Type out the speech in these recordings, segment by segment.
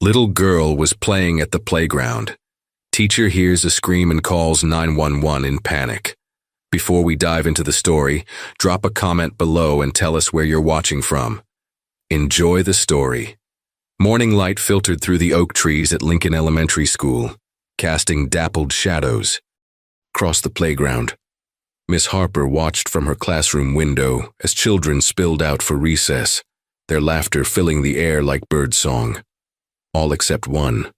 Little girl was playing at the playground. Teacher hears a scream and calls 911 in panic. Before we dive into the story, drop a comment below and tell us where you're watching from. Enjoy the story. Morning light filtered through the oak trees at Lincoln Elementary School, casting dappled shadows. Across the playground, Miss Harper watched from her classroom window as children spilled out for recess, their laughter filling the air like birdsong. All except one.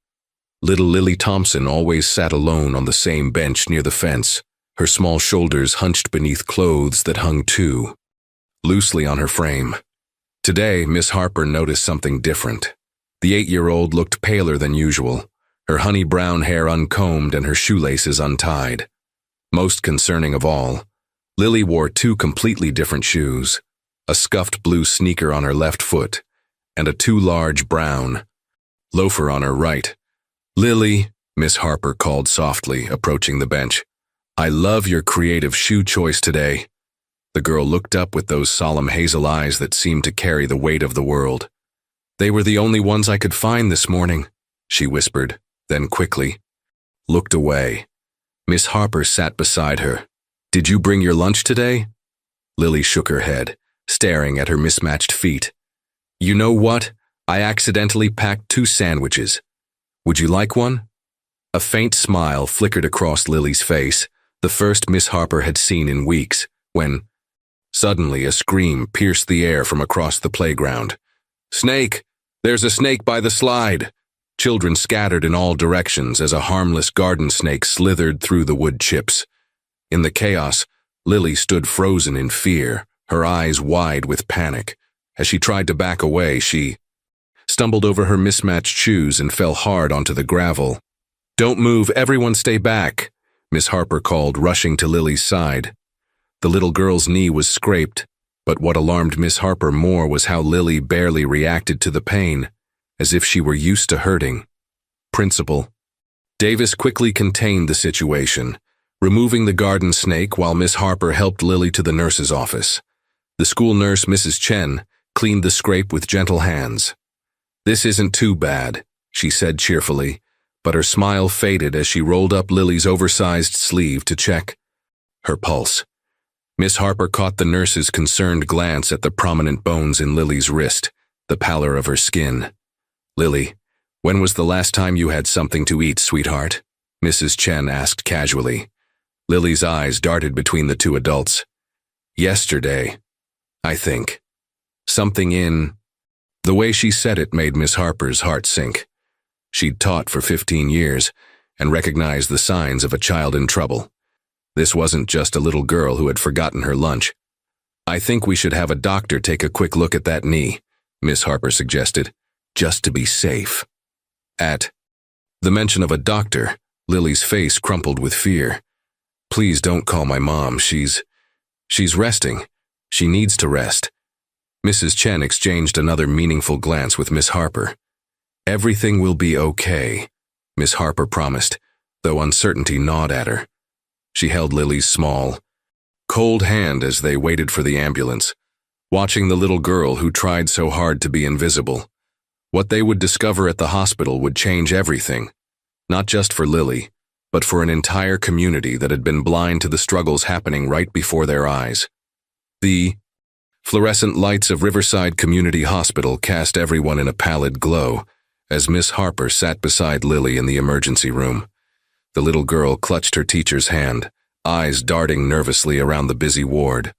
Little Lily Thompson always sat alone on the same bench near the fence, her small shoulders hunched beneath clothes that hung too loosely on her frame. Today, Miss Harper noticed something different. The 8-year-old looked paler than usual, her honey brown hair uncombed and her shoelaces untied. Most concerning of all, Lily wore 2 completely different shoes, a scuffed blue sneaker on her left foot, and a too large brown loafer on her right. "Lily," Miss Harper called softly, approaching the bench. "I love your creative shoe choice today." The girl looked up with those solemn hazel eyes that seemed to carry the weight of the world. "They were the only ones I could find this morning," she whispered, then quickly looked away. Miss Harper sat beside her. "Did you bring your lunch today?" Lily shook her head, staring at her mismatched feet. "You know what? I accidentally packed 2 sandwiches. Would you like one?" A faint smile flickered across Lily's face, the first Miss Harper had seen in weeks, when suddenly a scream pierced the air from across the playground. "Snake! There's a snake by the slide!" Children scattered in all directions as a harmless garden snake slithered through the wood chips. In the chaos, Lily stood frozen in fear, her eyes wide with panic. As she tried to back away, she stumbled over her mismatched shoes and fell hard onto the gravel. "Don't move, everyone stay back," Miss Harper called, rushing to Lily's side. The little girl's knee was scraped, but what alarmed Miss Harper more was how Lily barely reacted to the pain, as if she were used to hurting. Principal Davis quickly contained the situation, removing the garden snake while Miss Harper helped Lily to the nurse's office. The school nurse, Mrs. Chen, cleaned the scrape with gentle hands. "This isn't too bad," she said cheerfully, but her smile faded as she rolled up Lily's oversized sleeve to check her pulse. Miss Harper caught the nurse's concerned glance at the prominent bones in Lily's wrist, the pallor of her skin. "Lily, when was the last time you had something to eat, sweetheart?" Mrs. Chen asked casually. Lily's eyes darted between the 2 adults. "Yesterday, I think." Something in the way she said it made Miss Harper's heart sink. She'd taught for 15 years and recognized the signs of a child in trouble. This wasn't just a little girl who had forgotten her lunch. "I think we should have a doctor take a quick look at that knee," Miss Harper suggested, "just to be safe." At the mention of a doctor, Lily's face crumpled with fear. "Please don't call my mom. She's resting. She needs to rest." Mrs. Chen exchanged another meaningful glance with Miss Harper. "Everything will be okay," Miss Harper promised, though uncertainty gnawed at her. She held Lily's small, cold hand as they waited for the ambulance, watching the little girl who tried so hard to be invisible. What they would discover at the hospital would change everything, not just for Lily, but for an entire community that had been blind to the struggles happening right before their eyes. The fluorescent lights of Riverside Community Hospital cast everyone in a pallid glow as Miss Harper sat beside Lily in the emergency room. The little girl clutched her teacher's hand, eyes darting nervously around the busy ward.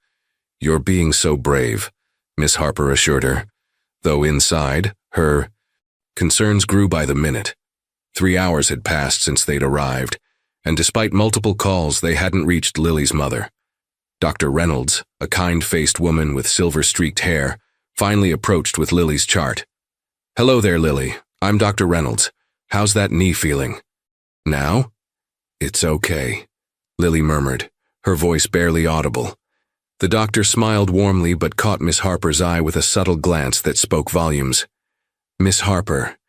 "You're being so brave," Miss Harper assured her, though inside, her concerns grew by the minute. 3 hours had passed since they'd arrived, and despite multiple calls, they hadn't reached Lily's mother. Dr. Reynolds, a kind-faced woman with silver-streaked hair, finally approached with Lily's chart. "Hello there, Lily. I'm Dr. Reynolds. How's that knee feeling?" "Now?" "It's okay," Lily murmured, her voice barely audible. The doctor smiled warmly but caught Miss Harper's eye with a subtle glance that spoke volumes. "Miss Harper,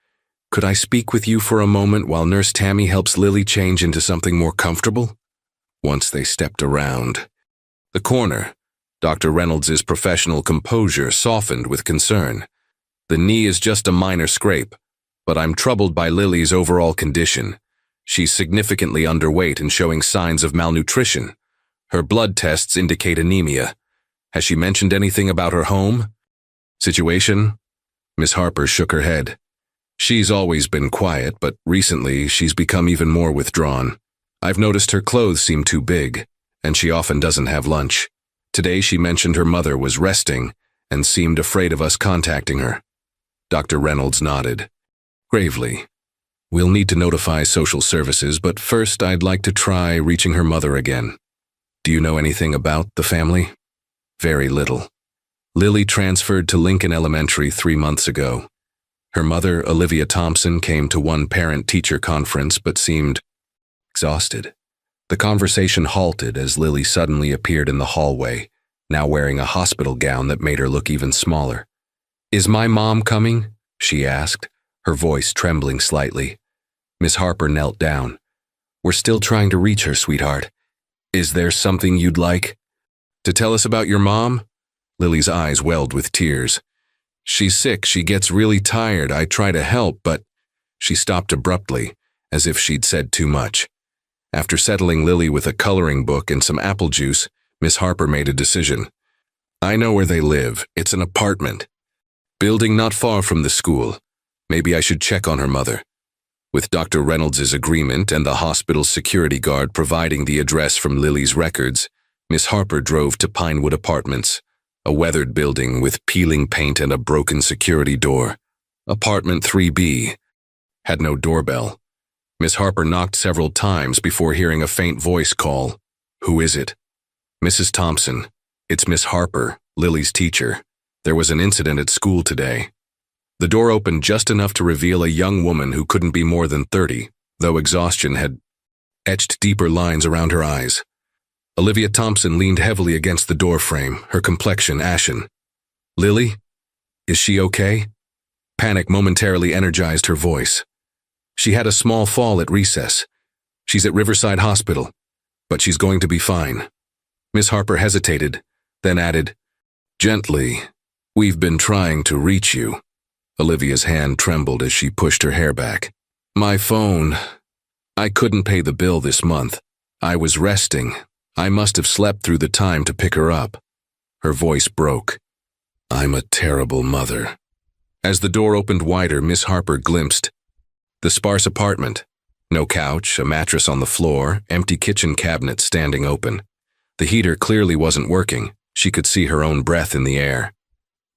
could I speak with you for a moment while Nurse Tammy helps Lily change into something more comfortable?" Once they stepped around the corner, Dr. Reynolds' professional composure softened with concern. "The knee is just a minor scrape. but I'm troubled by Lily's overall condition. She's significantly underweight and showing signs of malnutrition. Her blood tests indicate anemia. Has she mentioned anything about her home situation? Miss Harper shook her head. She's always been quiet, but recently she's become even more withdrawn. I've noticed her clothes seem too big, and she often doesn't have lunch. Today she mentioned her mother was resting and seemed afraid of us contacting her. Dr. Reynolds nodded. Gravely. We'll need to notify social services, but first I'd like to try reaching her mother again. Do you know anything about the family? Very little. Lily transferred to Lincoln Elementary 3 months ago. Her mother, Olivia Thompson, came to one parent-teacher conference but seemed exhausted. The conversation halted as Lily suddenly appeared in the hallway, now wearing a hospital gown that made her look even smaller. "Is my mom coming?" she asked, her voice trembling slightly. Miss Harper knelt down. "We're still trying to reach her, sweetheart. Is there something you'd like to tell us about your mom?" Lily's eyes welled with tears. "She's sick, she gets really tired, I try to help, but—" She stopped abruptly, as if she'd said too much. After settling Lily with a coloring book and some apple juice, Miss Harper made a decision. "I know where they live. It's an apartment building not far from the school. Maybe I should check on her mother." With Dr. Reynolds' agreement and the hospital's security guard providing the address from Lily's records, Miss Harper drove to Pinewood Apartments, a weathered building with peeling paint and a broken security door. Apartment 3B had no doorbell. Miss Harper knocked several times before hearing a faint voice call. "Who is it?" "Mrs. Thompson. It's Miss Harper, Lily's teacher. There was an incident at school today." The door opened just enough to reveal a young woman who couldn't be more than 30, though exhaustion had etched deeper lines around her eyes. Olivia Thompson leaned heavily against the doorframe, her complexion ashen. "Lily? Is she okay?" Panic momentarily energized her voice. "She had a small fall at recess. She's at Riverside Hospital, but she's going to be fine." Miss Harper hesitated, then added, "Gently. We've been trying to reach you." Olivia's hand trembled as she pushed her hair back. "My phone. I couldn't pay the bill this month. I was resting. I must have slept through the time to pick her up." Her voice broke. "I'm a terrible mother." As the door opened wider, Miss Harper glimpsed the sparse apartment. No couch, a mattress on the floor, empty kitchen cabinets standing open. The heater clearly wasn't working. She could see her own breath in the air.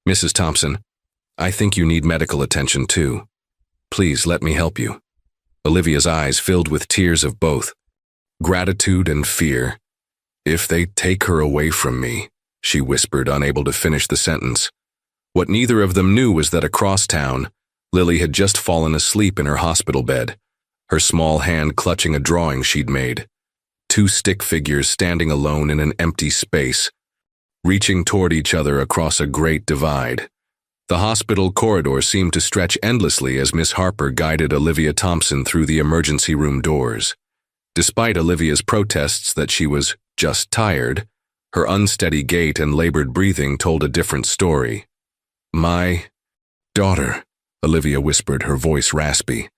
"Mrs. Thompson, I think you need medical attention too. Please let me help you." Olivia's eyes filled with tears of both gratitude and fear. "If they take her away from me," she whispered, unable to finish the sentence. What neither of them knew was that across town, Lily had just fallen asleep in her hospital bed, her small hand clutching a drawing she'd made. 2 stick figures standing alone in an empty space, reaching toward each other across a great divide. The hospital corridor seemed to stretch endlessly as Miss Harper guided Olivia Thompson through the emergency room doors. Despite Olivia's protests that she was just tired, her unsteady gait and labored breathing told a different story. "My daughter," Olivia whispered, her voice raspy.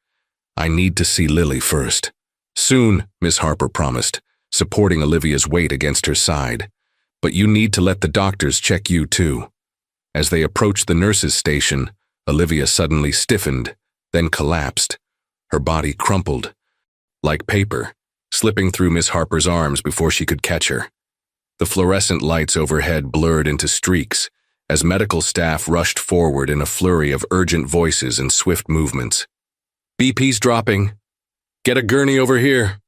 "I need to see Lily first." "Soon," Miss Harper promised, supporting Olivia's weight against her side. "But you need to let the doctors check you too." As they approached the nurses' station, Olivia suddenly stiffened, then collapsed. Her body crumpled like paper, slipping through Miss Harper's arms before she could catch her. The fluorescent lights overhead blurred into streaks as medical staff rushed forward in a flurry of urgent voices and swift movements. "BP's dropping. Get a gurney over here.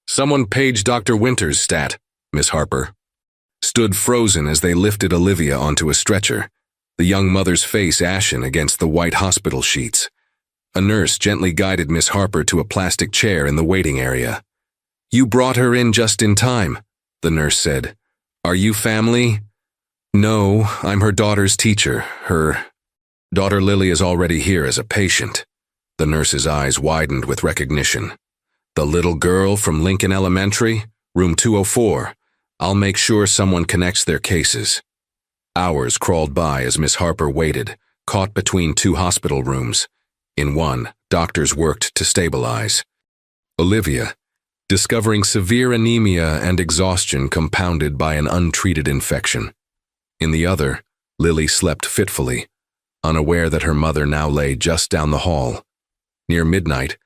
Someone page Dr. Winters, stat." Miss Harper stood frozen as they lifted Olivia onto a stretcher, the young mother's face ashen against the white hospital sheets. A nurse gently guided Miss Harper to a plastic chair in the waiting area. "You brought her in just in time," the nurse said. "Are you family?" "No, I'm her daughter's teacher. Her daughter Lily is already here as a patient." The nurse's eyes widened with recognition. "The little girl from Lincoln Elementary, room 204. I'll make sure someone connects their cases." Hours crawled by as Miss Harper waited, caught between 2 hospital rooms. In one, doctors worked to stabilize Olivia, discovering severe anemia and exhaustion compounded by an untreated infection. In the other, Lily slept fitfully, unaware that her mother now lay just down the hall. Near midnight,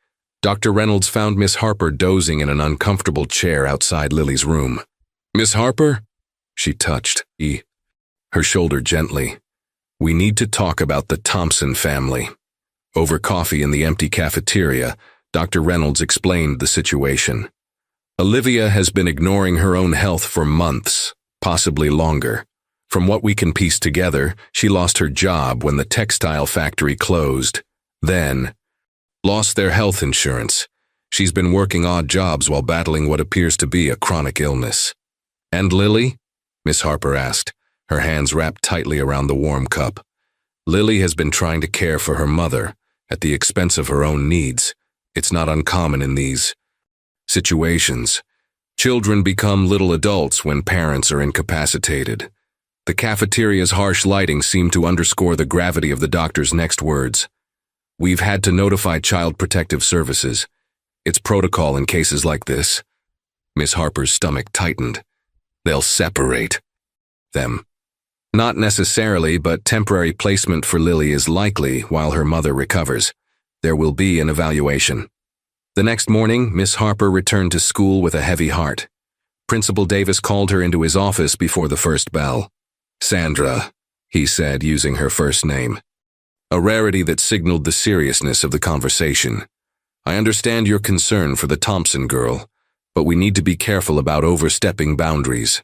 Dr. Reynolds found Miss Harper dozing in an uncomfortable chair outside Lily's room. "Miss Harper?" She touched her shoulder gently. "We need to talk about the Thompson family." Over coffee in the empty cafeteria, Dr. Reynolds explained the situation. Olivia has been ignoring her own health for months, possibly longer. From what we can piece together, she lost her job when the textile factory closed. Then, lost their health insurance. She's been working odd jobs while battling what appears to be a chronic illness. "And Lily?" Miss Harper asked, her hands wrapped tightly around the warm cup. "Lily has been trying to care for her mother, at the expense of her own needs. It's not uncommon in these situations. Children become little adults when parents are incapacitated." The cafeteria's harsh lighting seemed to underscore the gravity of the doctor's next words. "We've had to notify Child Protective Services. It's protocol in cases like this." Miss Harper's stomach tightened. "They'll separate them." "Not necessarily, but temporary placement for Lily is likely while her mother recovers. There will be an evaluation." The next morning, Miss Harper returned to school with a heavy heart. Principal Davis called her into his office before the first bell. "Sandra," he said, using her first name, a rarity that signaled the seriousness of the conversation. "I understand your concern for the Thompson girl, but we need to be careful about overstepping boundaries.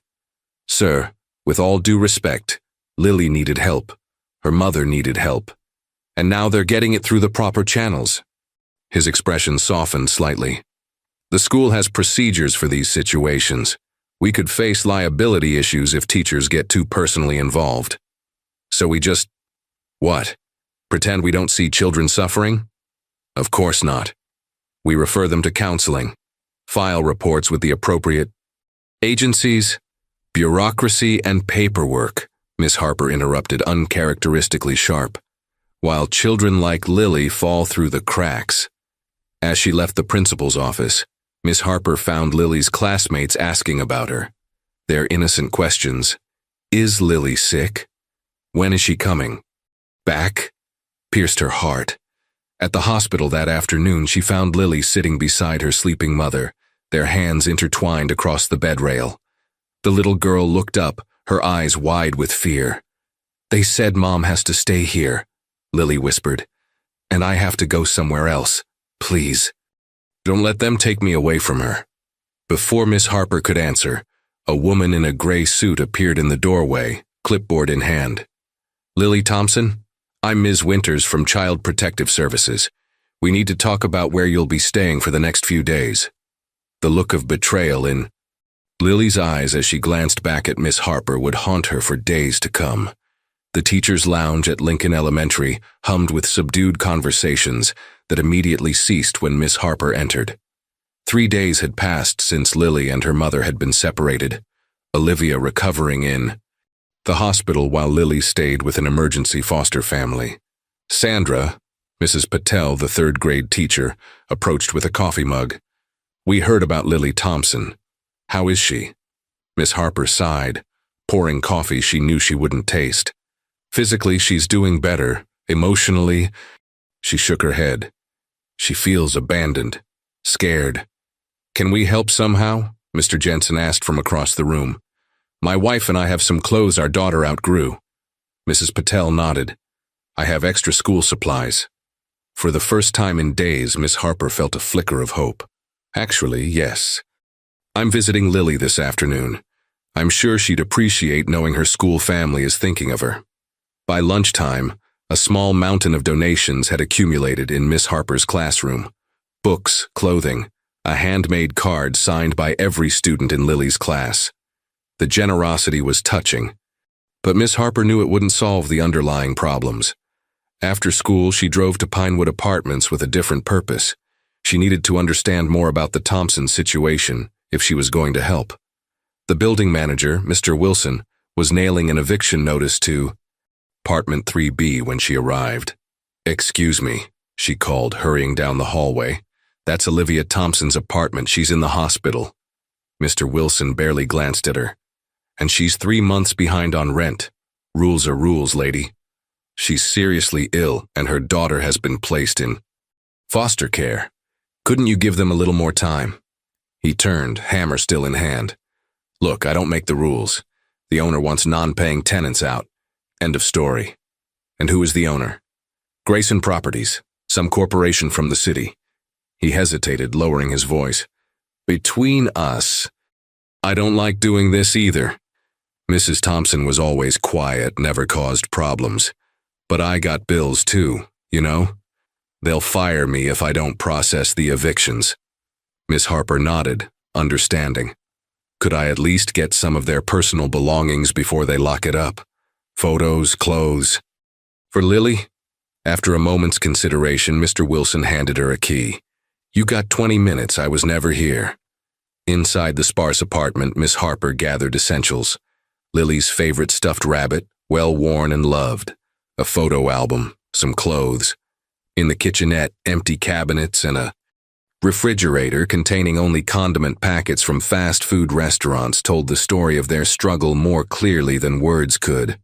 Sir, with all due respect, Lily needed help. Her mother needed help. And now they're getting it through the proper channels." His expression softened slightly. "The school has procedures for these situations. We could face liability issues if teachers get too personally involved. So we just, what? Pretend we don't see children suffering? Of course not. We refer them to counseling, file reports with the appropriate agencies, bureaucracy and paperwork," Miss Harper interrupted, uncharacteristically sharp, "while children like Lily fall through the cracks." As she left the principal's office, Miss Harper found Lily's classmates asking about her. Their innocent questions. "Is Lily sick? When is she coming back?" pierced her heart. At the hospital that afternoon, she found Lily sitting beside her sleeping mother, their hands intertwined across the bed rail. The little girl looked up, her eyes wide with fear. "They said Mom has to stay here," Lily whispered, "and I have to go somewhere else. Please, don't let them take me away from her." Before Miss Harper could answer, a woman in a gray suit appeared in the doorway, clipboard in hand. "Lily Thompson? I'm Ms. Winters from Child Protective Services. We need to talk about where you'll be staying for the next few days." The look of betrayal in Lily's eyes as she glanced back at Miss Harper would haunt her for days to come. The teacher's lounge at Lincoln Elementary hummed with subdued conversations that immediately ceased when Miss Harper entered. 3 days had passed since Lily and her mother had been separated, Olivia recovering in the hospital while Lily stayed with an emergency foster family. Sandra, Mrs. Patel, the third-grade teacher, approached with a coffee mug. "We heard about Lily Thompson. How is she?" Miss Harper sighed, pouring coffee she knew she wouldn't taste. "Physically, she's doing better. Emotionally," she shook her head. "She feels abandoned, scared." "Can we help somehow?" Mr. Jensen asked from across the room. "My wife and I have some clothes our daughter outgrew." Mrs. Patel nodded. "I have extra school supplies." For the first time in days, Miss Harper felt a flicker of hope. "Actually, yes. I'm visiting Lily this afternoon. I'm sure she'd appreciate knowing her school family is thinking of her." By lunchtime, a small mountain of donations had accumulated in Miss Harper's classroom. Books, clothing, a handmade card signed by every student in Lily's class. The generosity was touching, but Miss Harper knew it wouldn't solve the underlying problems. After school, she drove to Pinewood Apartments with a different purpose. She needed to understand more about the Thompson situation if she was going to help. The building manager, Mr. Wilson, was nailing an eviction notice to Apartment 3B when she arrived. "Excuse me," she called, hurrying down the hallway. "That's Olivia Thompson's apartment. She's in the hospital." Mr. Wilson barely glanced at her. "And she's 3 months behind on rent. Rules are rules, lady. She's seriously ill, and her daughter has been placed in foster care. Couldn't you give them a little more time?" He turned, hammer still in hand. "Look, I don't make the rules. The owner wants non-paying tenants out. End of story." "And who is the owner?" "Grayson Properties, some corporation from the city." He hesitated, lowering his voice. "Between us, I don't like doing this either. Mrs. Thompson was always quiet, never caused problems. But I got bills too, you know? They'll fire me if I don't process the evictions." Miss Harper nodded, understanding. "Could I at least get some of their personal belongings before they lock it up? Photos, clothes." "For Lily?" After a moment's consideration, Mr. Wilson handed her a key. "You got 20 minutes, I was never here." Inside the sparse apartment, Miss Harper gathered essentials. Lily's favorite stuffed rabbit, well worn and loved. A photo album, some clothes. In the kitchenette, empty cabinets and a refrigerator containing only condiment packets from fast food restaurants told the story of their struggle more clearly than words could.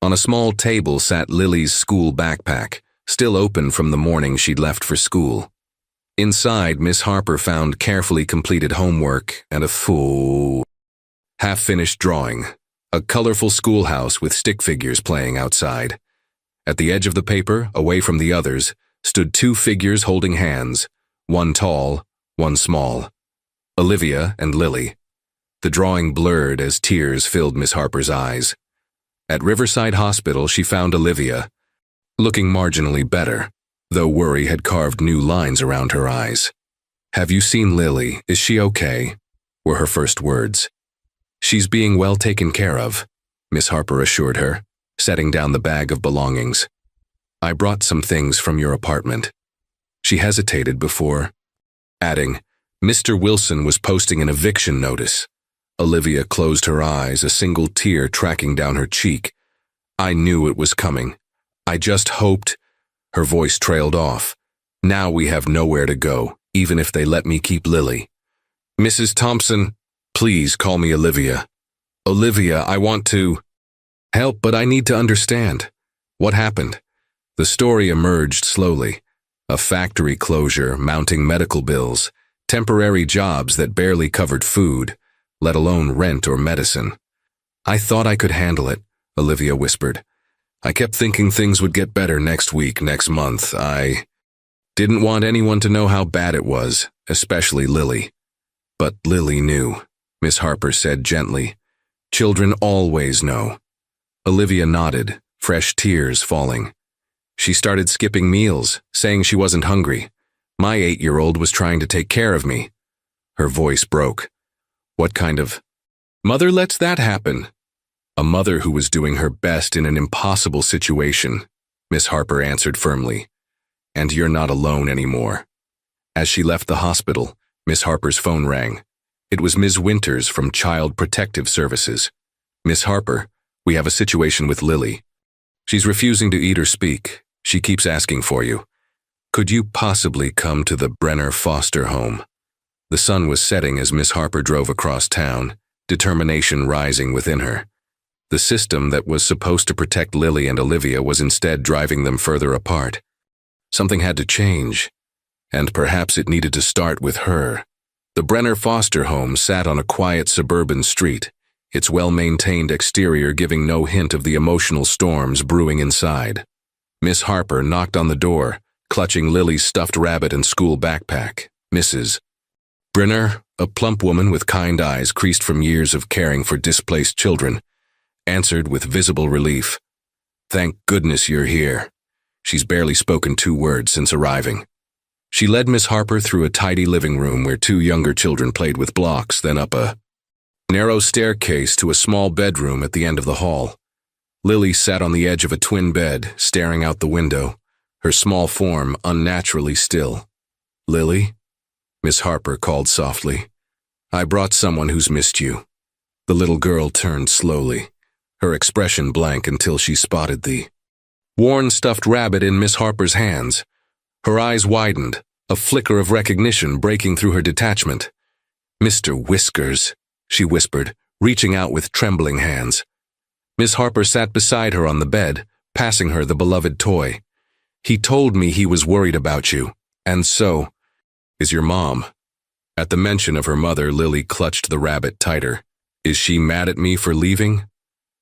On a small table sat Lily's school backpack, still open from the morning she'd left for school. Inside, Miss Harper found carefully completed homework and a full, half-finished drawing, a colorful schoolhouse with stick figures playing outside. At the edge of the paper, away from the others, stood 2 figures holding hands, one tall, one small. Olivia and Lily. The drawing blurred as tears filled Miss Harper's eyes. At Riverside Hospital, she found Olivia, looking marginally better, though worry had carved new lines around her eyes. "Have you seen Lily? Is she okay?" were her first words. "She's being well taken care of," Miss Harper assured her, setting down the bag of belongings. "I brought some things from your apartment." She hesitated before adding, "Mr. Wilson was posting an eviction notice." Olivia closed her eyes, a single tear tracking down her cheek. "I knew it was coming. I just hoped—" Her voice trailed off. "Now we have nowhere to go, even if they let me keep Lily. Mrs. Thompson, please call me Olivia. Olivia, I want to help, but I need to understand. What happened?" The story emerged slowly. A factory closure, mounting medical bills, temporary jobs that barely covered food, let alone rent or medicine. "I thought I could handle it," Olivia whispered. "I kept thinking things would get better next week, next month. I didn't want anyone to know how bad it was, especially Lily." "But Lily knew," Miss Harper said gently. "Children always know." Olivia nodded, fresh tears falling. "She started skipping meals, saying she wasn't hungry. My 8-year-old was trying to take care of me." Her voice broke. "What kind of mother lets that happen?" "A mother who was doing her best in an impossible situation," Miss Harper answered firmly. "And you're not alone anymore." As she left the hospital, Miss Harper's phone rang. It was Ms. Winters from Child Protective Services. "Miss Harper, we have a situation with Lily. She's refusing to eat or speak. She keeps asking for you. Could you possibly come to the Brenner foster home?" The sun was setting as Miss Harper drove across town, determination rising within her. The system that was supposed to protect Lily and Olivia was instead driving them further apart. Something had to change, and perhaps it needed to start with her. The Brenner foster home sat on a quiet suburban street, its well-maintained exterior giving no hint of the emotional storms brewing inside. Miss Harper knocked on the door, clutching Lily's stuffed rabbit and school backpack. Mrs. Brenner, a plump woman with kind eyes creased from years of caring for displaced children, answered with visible relief. "Thank goodness you're here." She's barely spoken 2 words since arriving. She led Miss Harper through a tidy living room where 2 younger children played with blocks, then up a narrow staircase to a small bedroom at the end of the hall. Lily sat on the edge of a twin bed, staring out the window, her small form unnaturally still. "Lily?" Miss Harper called softly. "I brought someone who's missed you." The little girl turned slowly, her expression blank until she spotted the worn stuffed rabbit in Miss Harper's hands. Her eyes widened, a flicker of recognition breaking through her detachment. "Mr. Whiskers," she whispered, reaching out with trembling hands. Miss Harper sat beside her on the bed, passing her the beloved toy. "He told me he was worried about you, and so is your mom." At the mention of her mother, Lily clutched the rabbit tighter. "Is she mad at me for leaving?"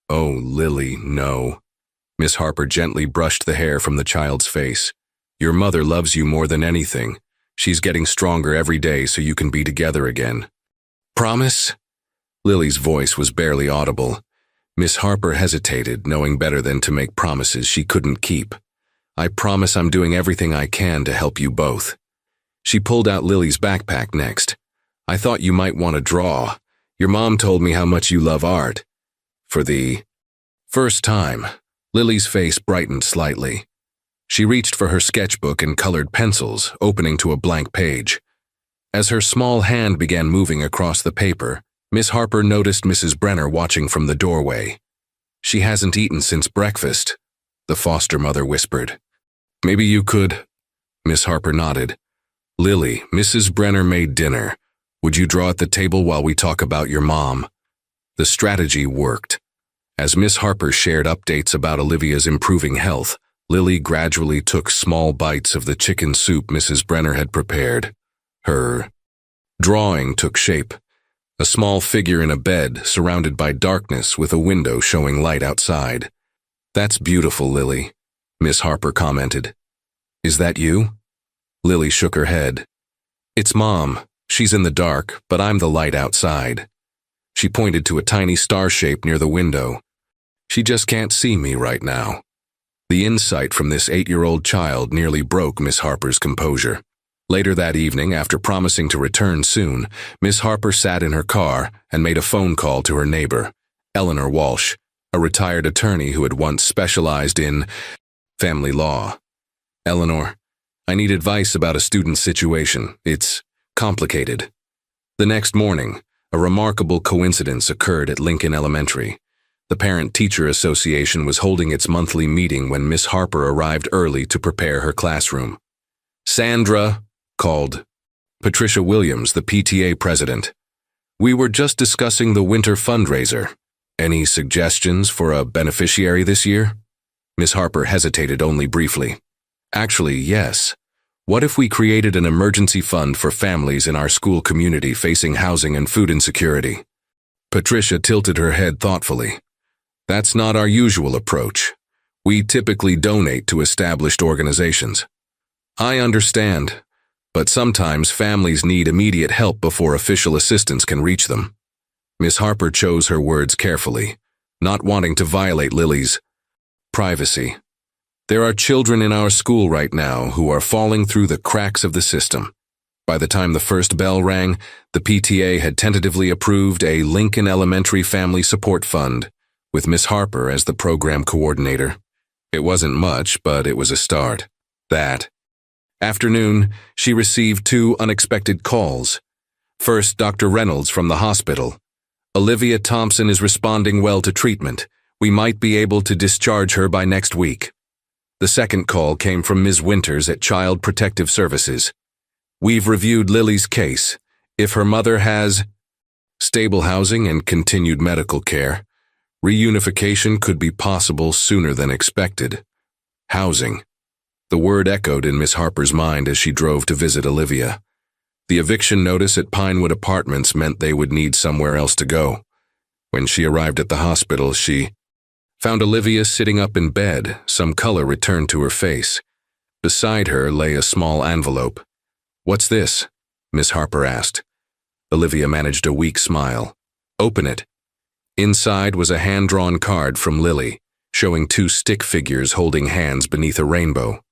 "Oh, Lily, no." Miss Harper gently brushed the hair from the child's face. "Your mother loves you more than anything. She's getting stronger every day so you can be together again." "Promise?" Lily's voice was barely audible. Miss Harper hesitated, knowing better than to make promises she couldn't keep. "I promise I'm doing everything I can to help you both." She pulled out Lily's backpack next. "I thought you might want to draw. Your mom told me how much you love art." For the first time, Lily's face brightened slightly. She reached for her sketchbook and colored pencils, opening to a blank page. As her small hand began moving across the paper, Miss Harper noticed Mrs. Brenner watching from the doorway. "She hasn't eaten since breakfast," the foster mother whispered. "Maybe you could—" Miss Harper nodded. "Lily, Mrs. Brenner made dinner. Would you draw at the table while we talk about your mom?" The strategy worked. As Miss Harper shared updates about Olivia's improving health, Lily gradually took small bites of the chicken soup Mrs. Brenner had prepared. Her drawing took shape. A small figure in a bed, surrounded by darkness with a window showing light outside. "That's beautiful, Lily," Miss Harper commented. "Is that you?" Lily shook her head. "It's Mom. She's in the dark, but I'm the light outside." She pointed to a tiny star shape near the window. "She just can't see me right now." The insight from this 8-year-old child nearly broke Miss Harper's composure. Later that evening, after promising to return soon, Miss Harper sat in her car and made a phone call to her neighbor, Eleanor Walsh, a retired attorney who had once specialized in family law. "Eleanor, I need advice about a student's situation. It's complicated." The next morning, a remarkable coincidence occurred at Lincoln Elementary. The Parent-Teacher Association was holding its monthly meeting when Miss Harper arrived early to prepare her classroom. "Sandra," called Patricia Williams, the PTA president. "We were just discussing the winter fundraiser. Any suggestions for a beneficiary this year?" Miss Harper hesitated only briefly. "Actually, yes. What if we created an emergency fund for families in our school community facing housing and food insecurity?" Patricia tilted her head thoughtfully. "That's not our usual approach. We typically donate to established organizations." "I understand. But sometimes families need immediate help before official assistance can reach them." Miss Harper chose her words carefully, not wanting to violate Lily's privacy. "There are children in our school right now who are falling through the cracks of the system." By the time the first bell rang, the PTA had tentatively approved a Lincoln Elementary Family Support Fund, with Miss Harper as the program coordinator. It wasn't much, but it was a start. That afternoon, she received 2 unexpected calls. First, Dr. Reynolds from the hospital. "Olivia Thompson is responding well to treatment. We might be able to discharge her by next week." The second call came from Ms. Winters at Child Protective Services. "We've reviewed Lily's case. If her mother has stable housing and continued medical care, reunification could be possible sooner than expected." Housing. The word echoed in Miss Harper's mind as she drove to visit Olivia. The eviction notice at Pinewood Apartments meant they would need somewhere else to go. When she arrived at the hospital, she found Olivia sitting up in bed, some color returned to her face. Beside her lay a small envelope. "What's this?" Miss Harper asked. Olivia managed a weak smile. "Open it." Inside was a hand-drawn card from Lily, showing 2 stick figures holding hands beneath a rainbow.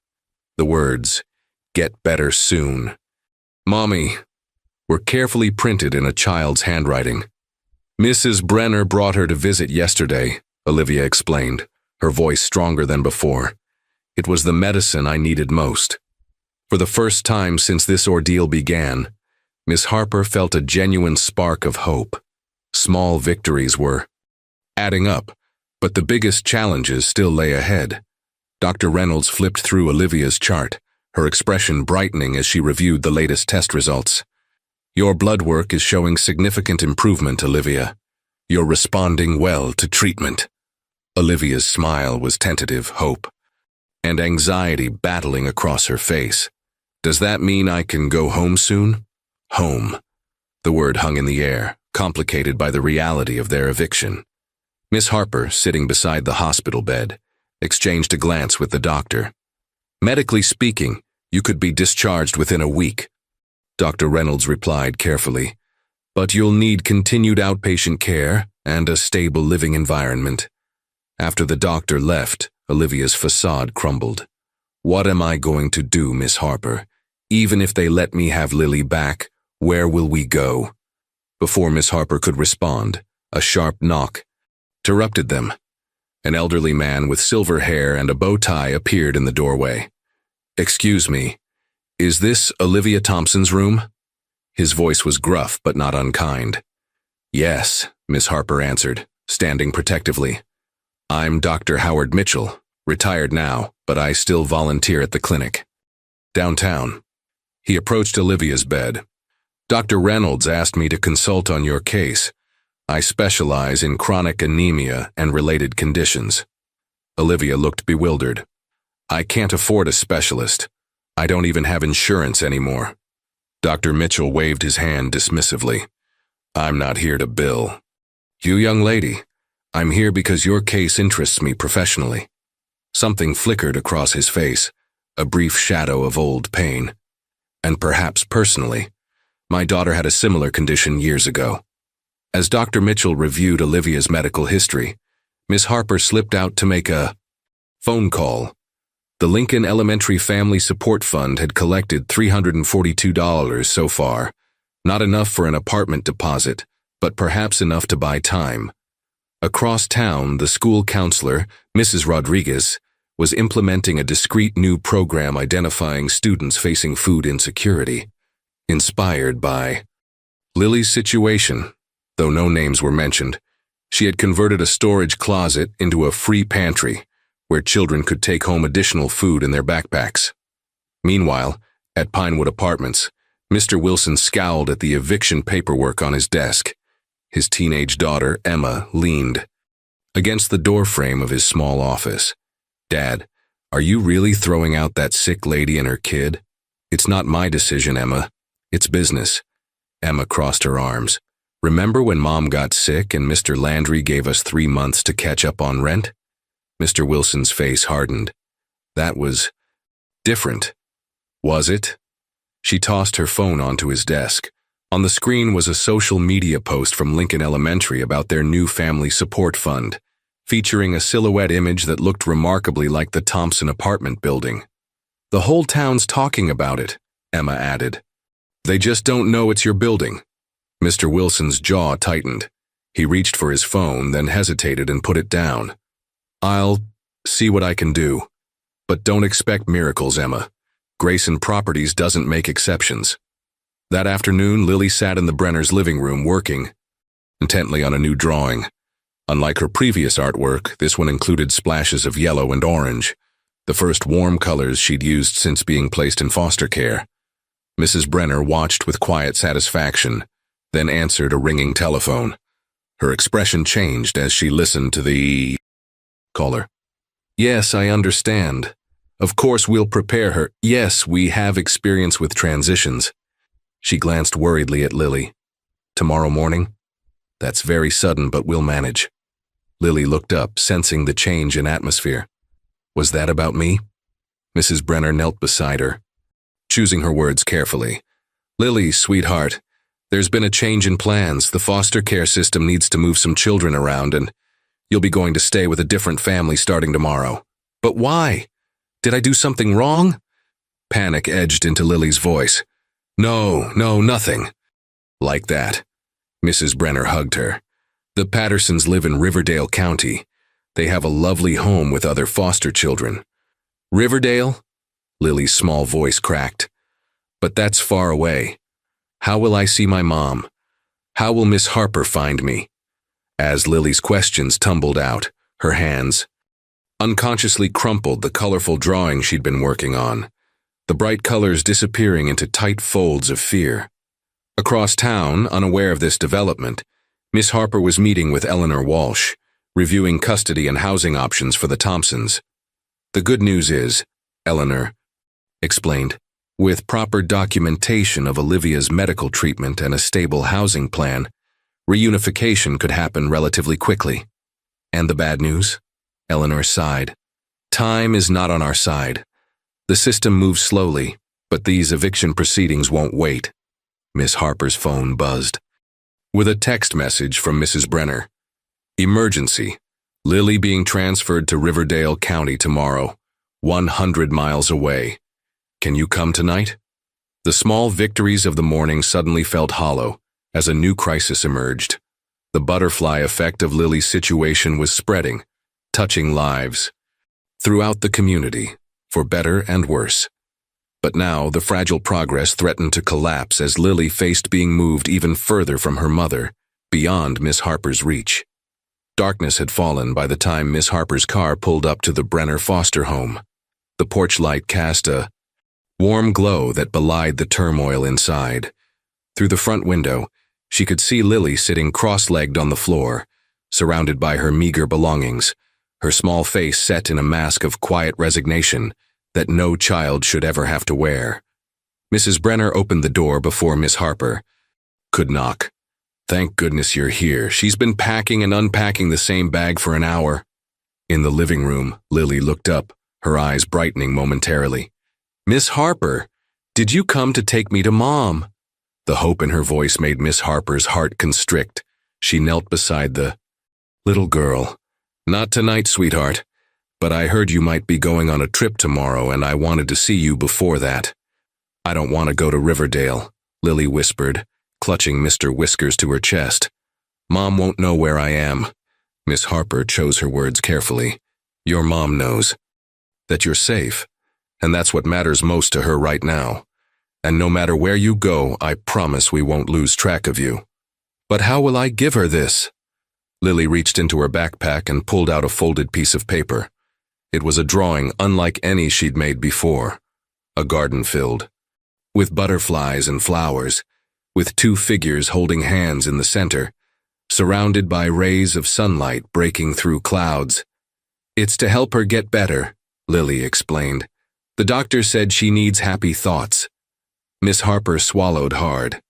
The words, "Get better soon, Mommy," were carefully printed in a child's handwriting. "Mrs. Brenner brought her to visit yesterday," Olivia explained, her voice stronger than before. "It was the medicine I needed most." For the first time since this ordeal began, Miss Harper felt a genuine spark of hope. Small victories were adding up, but the biggest challenges still lay ahead. Dr. Reynolds flipped through Olivia's chart, her expression brightening as she reviewed the latest test results. "Your blood work is showing significant improvement, Olivia. You're responding well to treatment." Olivia's smile was tentative hope, and anxiety battling across her face. "Does that mean I can go home soon?" Home. The word hung in the air, complicated by the reality of their eviction. Miss Harper, sitting beside the hospital bed, exchanged a glance with the doctor. "Medically speaking, you could be discharged within a week," Dr. Reynolds replied carefully, "but you'll need continued outpatient care and a stable living environment." After the doctor left, Olivia's facade crumbled. "What am I going to do, Miss Harper? Even if they let me have Lily back, where will we go?" Before Miss Harper could respond, a sharp knock interrupted them. An elderly man with silver hair and a bow tie appeared in the doorway. "Excuse me, is this Olivia Thompson's room?" His voice was gruff but not unkind. "Yes," Miss Harper answered, standing protectively. "I'm Dr. Howard Mitchell, retired now, but I still volunteer at the clinic downtown." He approached Olivia's bed. "Dr. Reynolds asked me to consult on your case. I specialize in chronic anemia and related conditions." Olivia looked bewildered. "I can't afford a specialist. I don't even have insurance anymore." Dr. Mitchell waved his hand dismissively. "I'm not here to bill. You, young lady, I'm here because your case interests me professionally." Something flickered across his face, a brief shadow of old pain. "And perhaps personally. My daughter had a similar condition years ago." As Dr. Mitchell reviewed Olivia's medical history, Miss Harper slipped out to make a phone call. The Lincoln Elementary Family Support Fund had collected $342 so far, not enough for an apartment deposit, but perhaps enough to buy time. Across town, the school counselor, Mrs. Rodriguez, was implementing a discreet new program identifying students facing food insecurity, inspired by Lily's situation. Though no names were mentioned, she had converted a storage closet into a free pantry where children could take home additional food in their backpacks. Meanwhile, at Pinewood Apartments, Mr. Wilson scowled at the eviction paperwork on his desk. His teenage daughter, Emma, leaned against the doorframe of his small office. "Dad, are you really throwing out that sick lady and her kid?" "It's not my decision, Emma. It's business." Emma crossed her arms. "Remember when Mom got sick and Mr. Landry gave us 3 months to catch up on rent?" Mr. Wilson's face hardened. "That was different, was it?" She tossed her phone onto his desk. On the screen was a social media post from Lincoln Elementary about their new family support fund, featuring a silhouette image that looked remarkably like the Thompson apartment building. "The whole town's talking about it," Emma added. "They just don't know it's your building." Mr. Wilson's jaw tightened. He reached for his phone, then hesitated and put it down. "I'll see what I can do. But don't expect miracles, Emma. Grayson Properties doesn't make exceptions." That afternoon, Lily sat in the Brenners' living room working intently on a new drawing. Unlike her previous artwork, this one included splashes of yellow and orange, the first warm colors she'd used since being placed in foster care. Mrs. Brenner watched with quiet satisfaction, then answered a ringing telephone. Her expression changed as she listened to the caller. "Yes, I understand. Of course we'll prepare her. Yes, we have experience with transitions." She glanced worriedly at Lily. "Tomorrow morning?" "That's very sudden, but we'll manage." Lily looked up, sensing the change in atmosphere. "Was that about me?" Mrs. Brenner knelt beside her, choosing her words carefully. "Lily, sweetheart, there's been a change in plans. The foster care system needs to move some children around, and you'll be going to stay with a different family starting tomorrow." "But why? Did I do something wrong?" Panic edged into Lily's voice. No, nothing." "Like that." Mrs. Brenner hugged her. "The Pattersons live in Riverdale County. They have a lovely home with other foster children." "Riverdale?" Lily's small voice cracked. "But that's far away. How will I see my mom? How will Miss Harper find me?" As Lily's questions tumbled out, her hands unconsciously crumpled the colorful drawing she'd been working on. the bright colors disappearing into tight folds of fear. Across town, unaware of this development, Miss Harper was meeting with Eleanor Walsh, reviewing custody and housing options for the Thompsons. "The good news is," Eleanor explained, "with proper documentation of Olivia's medical treatment and a stable housing plan, reunification could happen relatively quickly." "And the bad news?" Eleanor sighed. "Time is not on our side. The system moves slowly, but these eviction proceedings won't wait." Miss Harper's phone buzzed with a text message from Mrs. Brenner. "Emergency. Lily being transferred to Riverdale County tomorrow, 100 miles away. Can you come tonight?" The small victories of the morning suddenly felt hollow as a new crisis emerged. The butterfly effect of Lily's situation was spreading, touching lives throughout the community, for better and worse. But now the fragile progress threatened to collapse as Lily faced being moved even further from her mother, beyond Miss Harper's reach. Darkness had fallen by the time Miss Harper's car pulled up to the Brenner foster home. The porch light cast a warm glow that belied the turmoil inside. Through the front window, she could see Lily sitting cross-legged on the floor, surrounded by her meager belongings, her small face set in a mask of quiet resignation that no child should ever have to wear. Mrs. Brenner opened the door before Miss Harper could knock. "Thank goodness you're here. She's been packing and unpacking the same bag for an hour." In the living room, Lily looked up, her eyes brightening momentarily. "Miss Harper, did you come to take me to Mom?" The hope in her voice made Miss Harper's heart constrict. She knelt beside the little girl. "Not tonight, sweetheart, but I heard you might be going on a trip tomorrow and I wanted to see you before that." "I don't want to go to Riverdale," Lily whispered, clutching Mr. Whiskers to her chest. "Mom won't know where I am." Miss Harper chose her words carefully. "Your mom knows that you're safe, and that's what matters most to her right now. And no matter where you go, I promise we won't lose track of you." "But how will I give her this?" Lily reached into her backpack and pulled out a folded piece of paper. It was a drawing unlike any she'd made before. A garden filled with butterflies and flowers, with two figures holding hands in the center, surrounded by rays of sunlight breaking through clouds. "It's to help her get better," Lily explained. "The doctor said she needs happy thoughts." Miss Harper swallowed hard.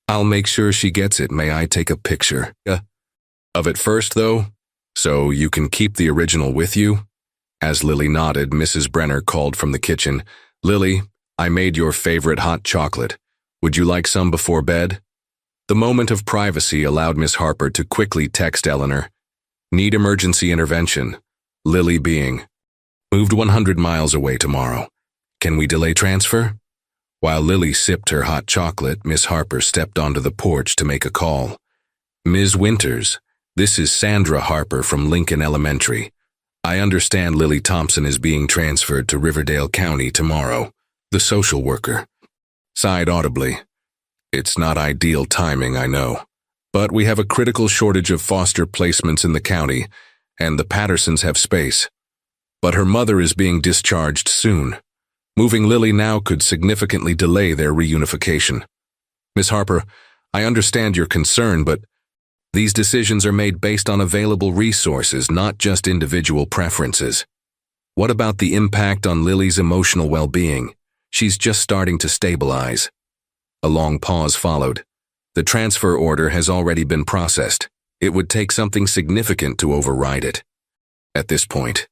"I'll make sure she gets it. May I take a picture of it first, though, so you can keep the original with you?" As Lily nodded, Mrs. Brenner called from the kitchen. "Lily, I made your favorite hot chocolate. Would you like some before bed?" The moment of privacy allowed Miss Harper to quickly text Eleanor. "Need emergency intervention. Lily being moved 100 miles away tomorrow. Can we delay transfer?" While Lily sipped her hot chocolate, Miss Harper stepped onto the porch to make a call. "Ms. Winters, this is Sandra Harper from Lincoln Elementary. I understand Lily Thompson is being transferred to Riverdale County tomorrow." The social worker sighed audibly. "It's not ideal timing, I know, but we have a critical shortage of foster placements in the county, and the Pattersons have space. But her mother is being discharged soon. Moving Lily now could significantly delay their reunification. Miss Harper, I understand your concern, but these decisions are made based on available resources, not just individual preferences. What about the impact on Lily's emotional well-being? She's just starting to stabilize." A long pause followed. "The transfer order has already been processed. It would take something significant to override it. At this point."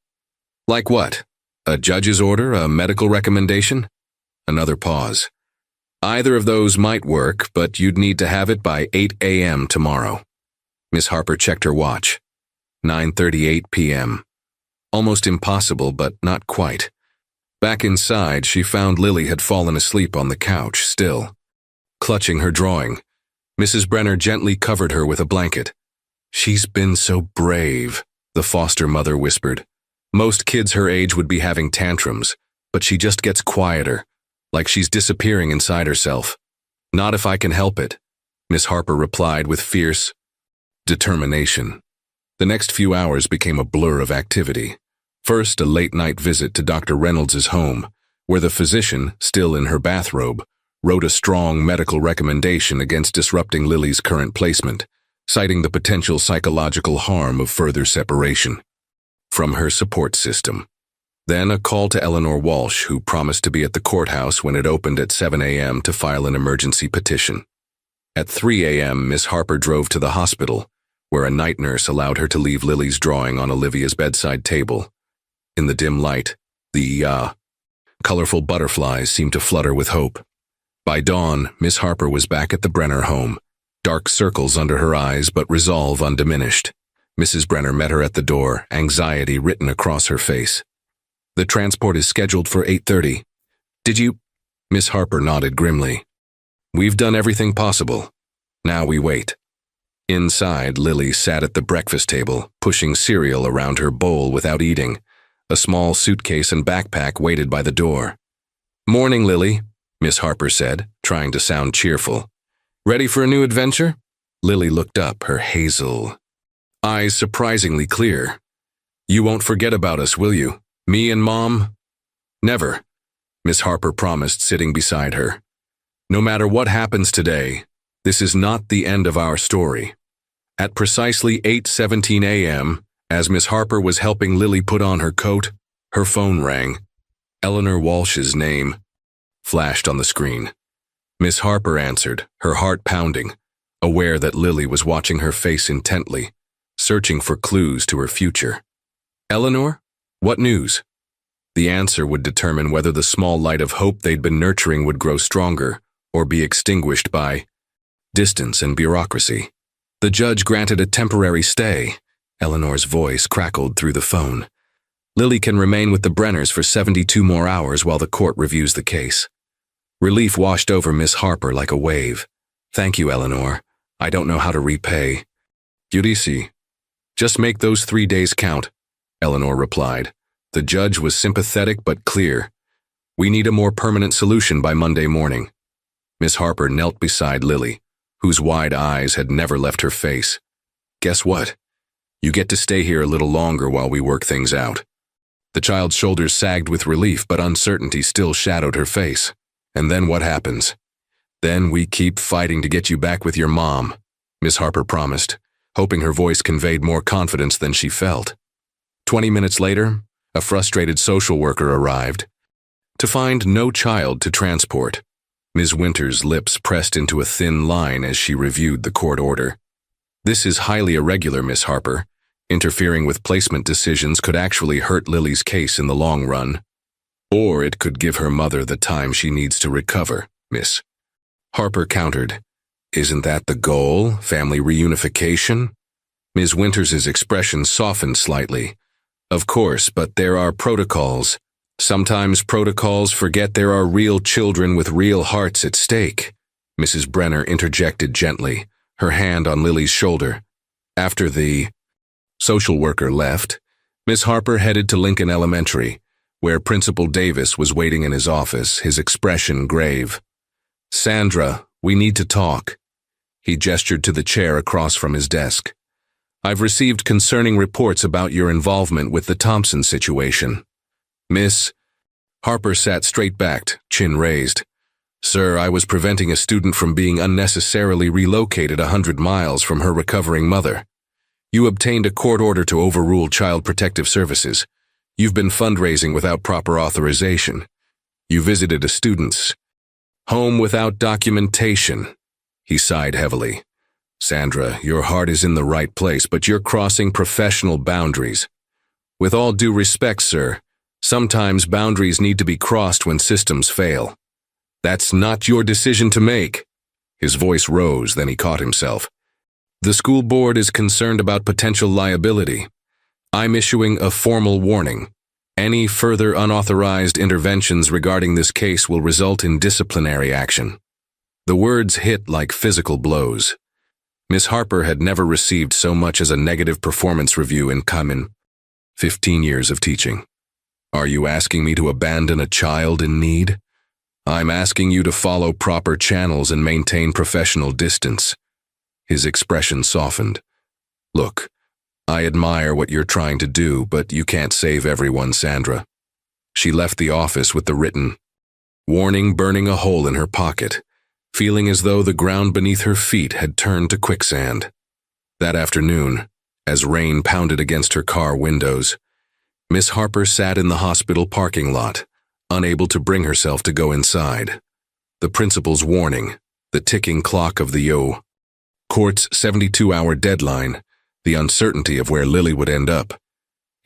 "Like what? A judge's order, a medical recommendation?" Another pause. "Either of those might work, but you'd need to have it by 8 a.m. tomorrow." Miss Harper checked her watch. 9:38 p.m. Almost impossible, but not quite. Back inside, she found Lily had fallen asleep on the couch, still clutching her drawing. Mrs. Brenner gently covered her with a blanket. "She's been so brave," the foster mother whispered. "Most kids her age would be having tantrums, but she just gets quieter, like she's disappearing inside herself." "Not if I can help it," Miss Harper replied with fierce determination. The next few hours became a blur of activity. First, a late-night visit to Dr. Reynolds' home, where the physician, still in her bathrobe, wrote a strong medical recommendation against disrupting Lily's current placement, citing the potential psychological harm of further separation from her support system. Then a call to Eleanor Walsh, who promised to be at the courthouse when it opened at 7 a.m. to file an emergency petition. At 3 a.m., Miss Harper drove to the hospital, where a night nurse allowed her to leave Lily's drawing on Olivia's bedside table. In the dim light, the colorful butterflies seemed to flutter with hope. By dawn, Miss Harper was back at the Brenner home, dark circles under her eyes but resolve undiminished. Mrs. Brenner met her at the door, anxiety written across her face. "The transport is scheduled for 8:30. Did you?" Miss Harper nodded grimly. "We've done everything possible. Now we wait." Inside, Lily sat at the breakfast table, pushing cereal around her bowl without eating. A small suitcase and backpack waited by the door. "Morning, Lily," Miss Harper said, trying to sound cheerful. "Ready for a new adventure?" Lily looked up, her hazel eyes surprisingly clear. "You won't forget about us, will you? Me and Mom?" "Never," Miss Harper promised, sitting beside her. "No matter what happens today, this is not the end of our story." At precisely 8:17 a.m., as Miss Harper was helping Lily put on her coat, her phone rang. Eleanor Walsh's name flashed on the screen. Miss Harper answered, her heart pounding, aware that Lily was watching her face intently, searching for clues to her future. "Eleanor? What news?" The answer would determine whether the small light of hope they'd been nurturing would grow stronger or be extinguished by distance and bureaucracy. "The judge granted a temporary stay," Eleanor's voice crackled through the phone. "Lily can remain with the Brenners for 72 more hours while the court reviews the case." Relief washed over Miss Harper like a wave. "Thank you, Eleanor. I don't know how to repay." "Eurydice, just make those 3 days count," Eleanor replied. The judge was sympathetic but clear. "We need a more permanent solution by Monday morning." Miss Harper knelt beside Lily, whose wide eyes had never left her face. "Guess what? You get to stay here a little longer while we work things out." The child's shoulders sagged with relief, but uncertainty still shadowed her face. "And then what happens?" "Then we keep fighting to get you back with your mom," Miss Harper promised, hoping her voice conveyed more confidence than she felt. 20 minutes later, a frustrated social worker arrived. To find no child to transport. Ms. Winter's lips pressed into a thin line as she reviewed the court order. "This is highly irregular, Miss Harper. Interfering with placement decisions could actually hurt Lily's case in the long run. Or it could give her mother the time she needs to recover, Miss." Harper countered. "Isn't that the goal? Family reunification?" Ms. Winters' expression softened slightly. "Of course, but there are protocols. Sometimes protocols forget there are real children with real hearts at stake," Mrs. Brenner interjected gently, her hand on Lily's shoulder. After the social worker left, Miss Harper headed to Lincoln Elementary, where Principal Davis was waiting in his office, his expression grave. "Sandra, we need to talk." He gestured to the chair across from his desk. "I've received concerning reports about your involvement with the Thompson situation." Miss Harper sat straight-backed, chin raised. "Sir, I was preventing a student from being unnecessarily relocated 100 miles from her recovering mother. You obtained a court order to overrule Child Protective Services. You've been fundraising without proper authorization. You visited a student's home without documentation." He sighed heavily. "Sandra, your heart is in the right place, but you're crossing professional boundaries. With all due respect, sir, sometimes boundaries need to be crossed when systems fail. That's not your decision to make." His voice rose, then he caught himself. "The school board is concerned about potential liability. I'm issuing a formal warning. Any further unauthorized interventions regarding this case will result in disciplinary action." The words hit like physical blows. Miss Harper had never received so much as a negative performance review in 15 years of teaching. "Are you asking me to abandon a child in need?" "I'm asking you to follow proper channels and maintain professional distance." His expression softened. "Look, I admire what you're trying to do, but you can't save everyone, Sandra. She left the office with the written warning burning a hole in her pocket, feeling as though the ground beneath her feet had turned to quicksand. That afternoon, as rain pounded against her car windows, Miss Harper sat in the hospital parking lot, unable to bring herself to go inside. The principal's warning, the ticking clock of the court's 72-hour deadline, the uncertainty of where Lily would end up,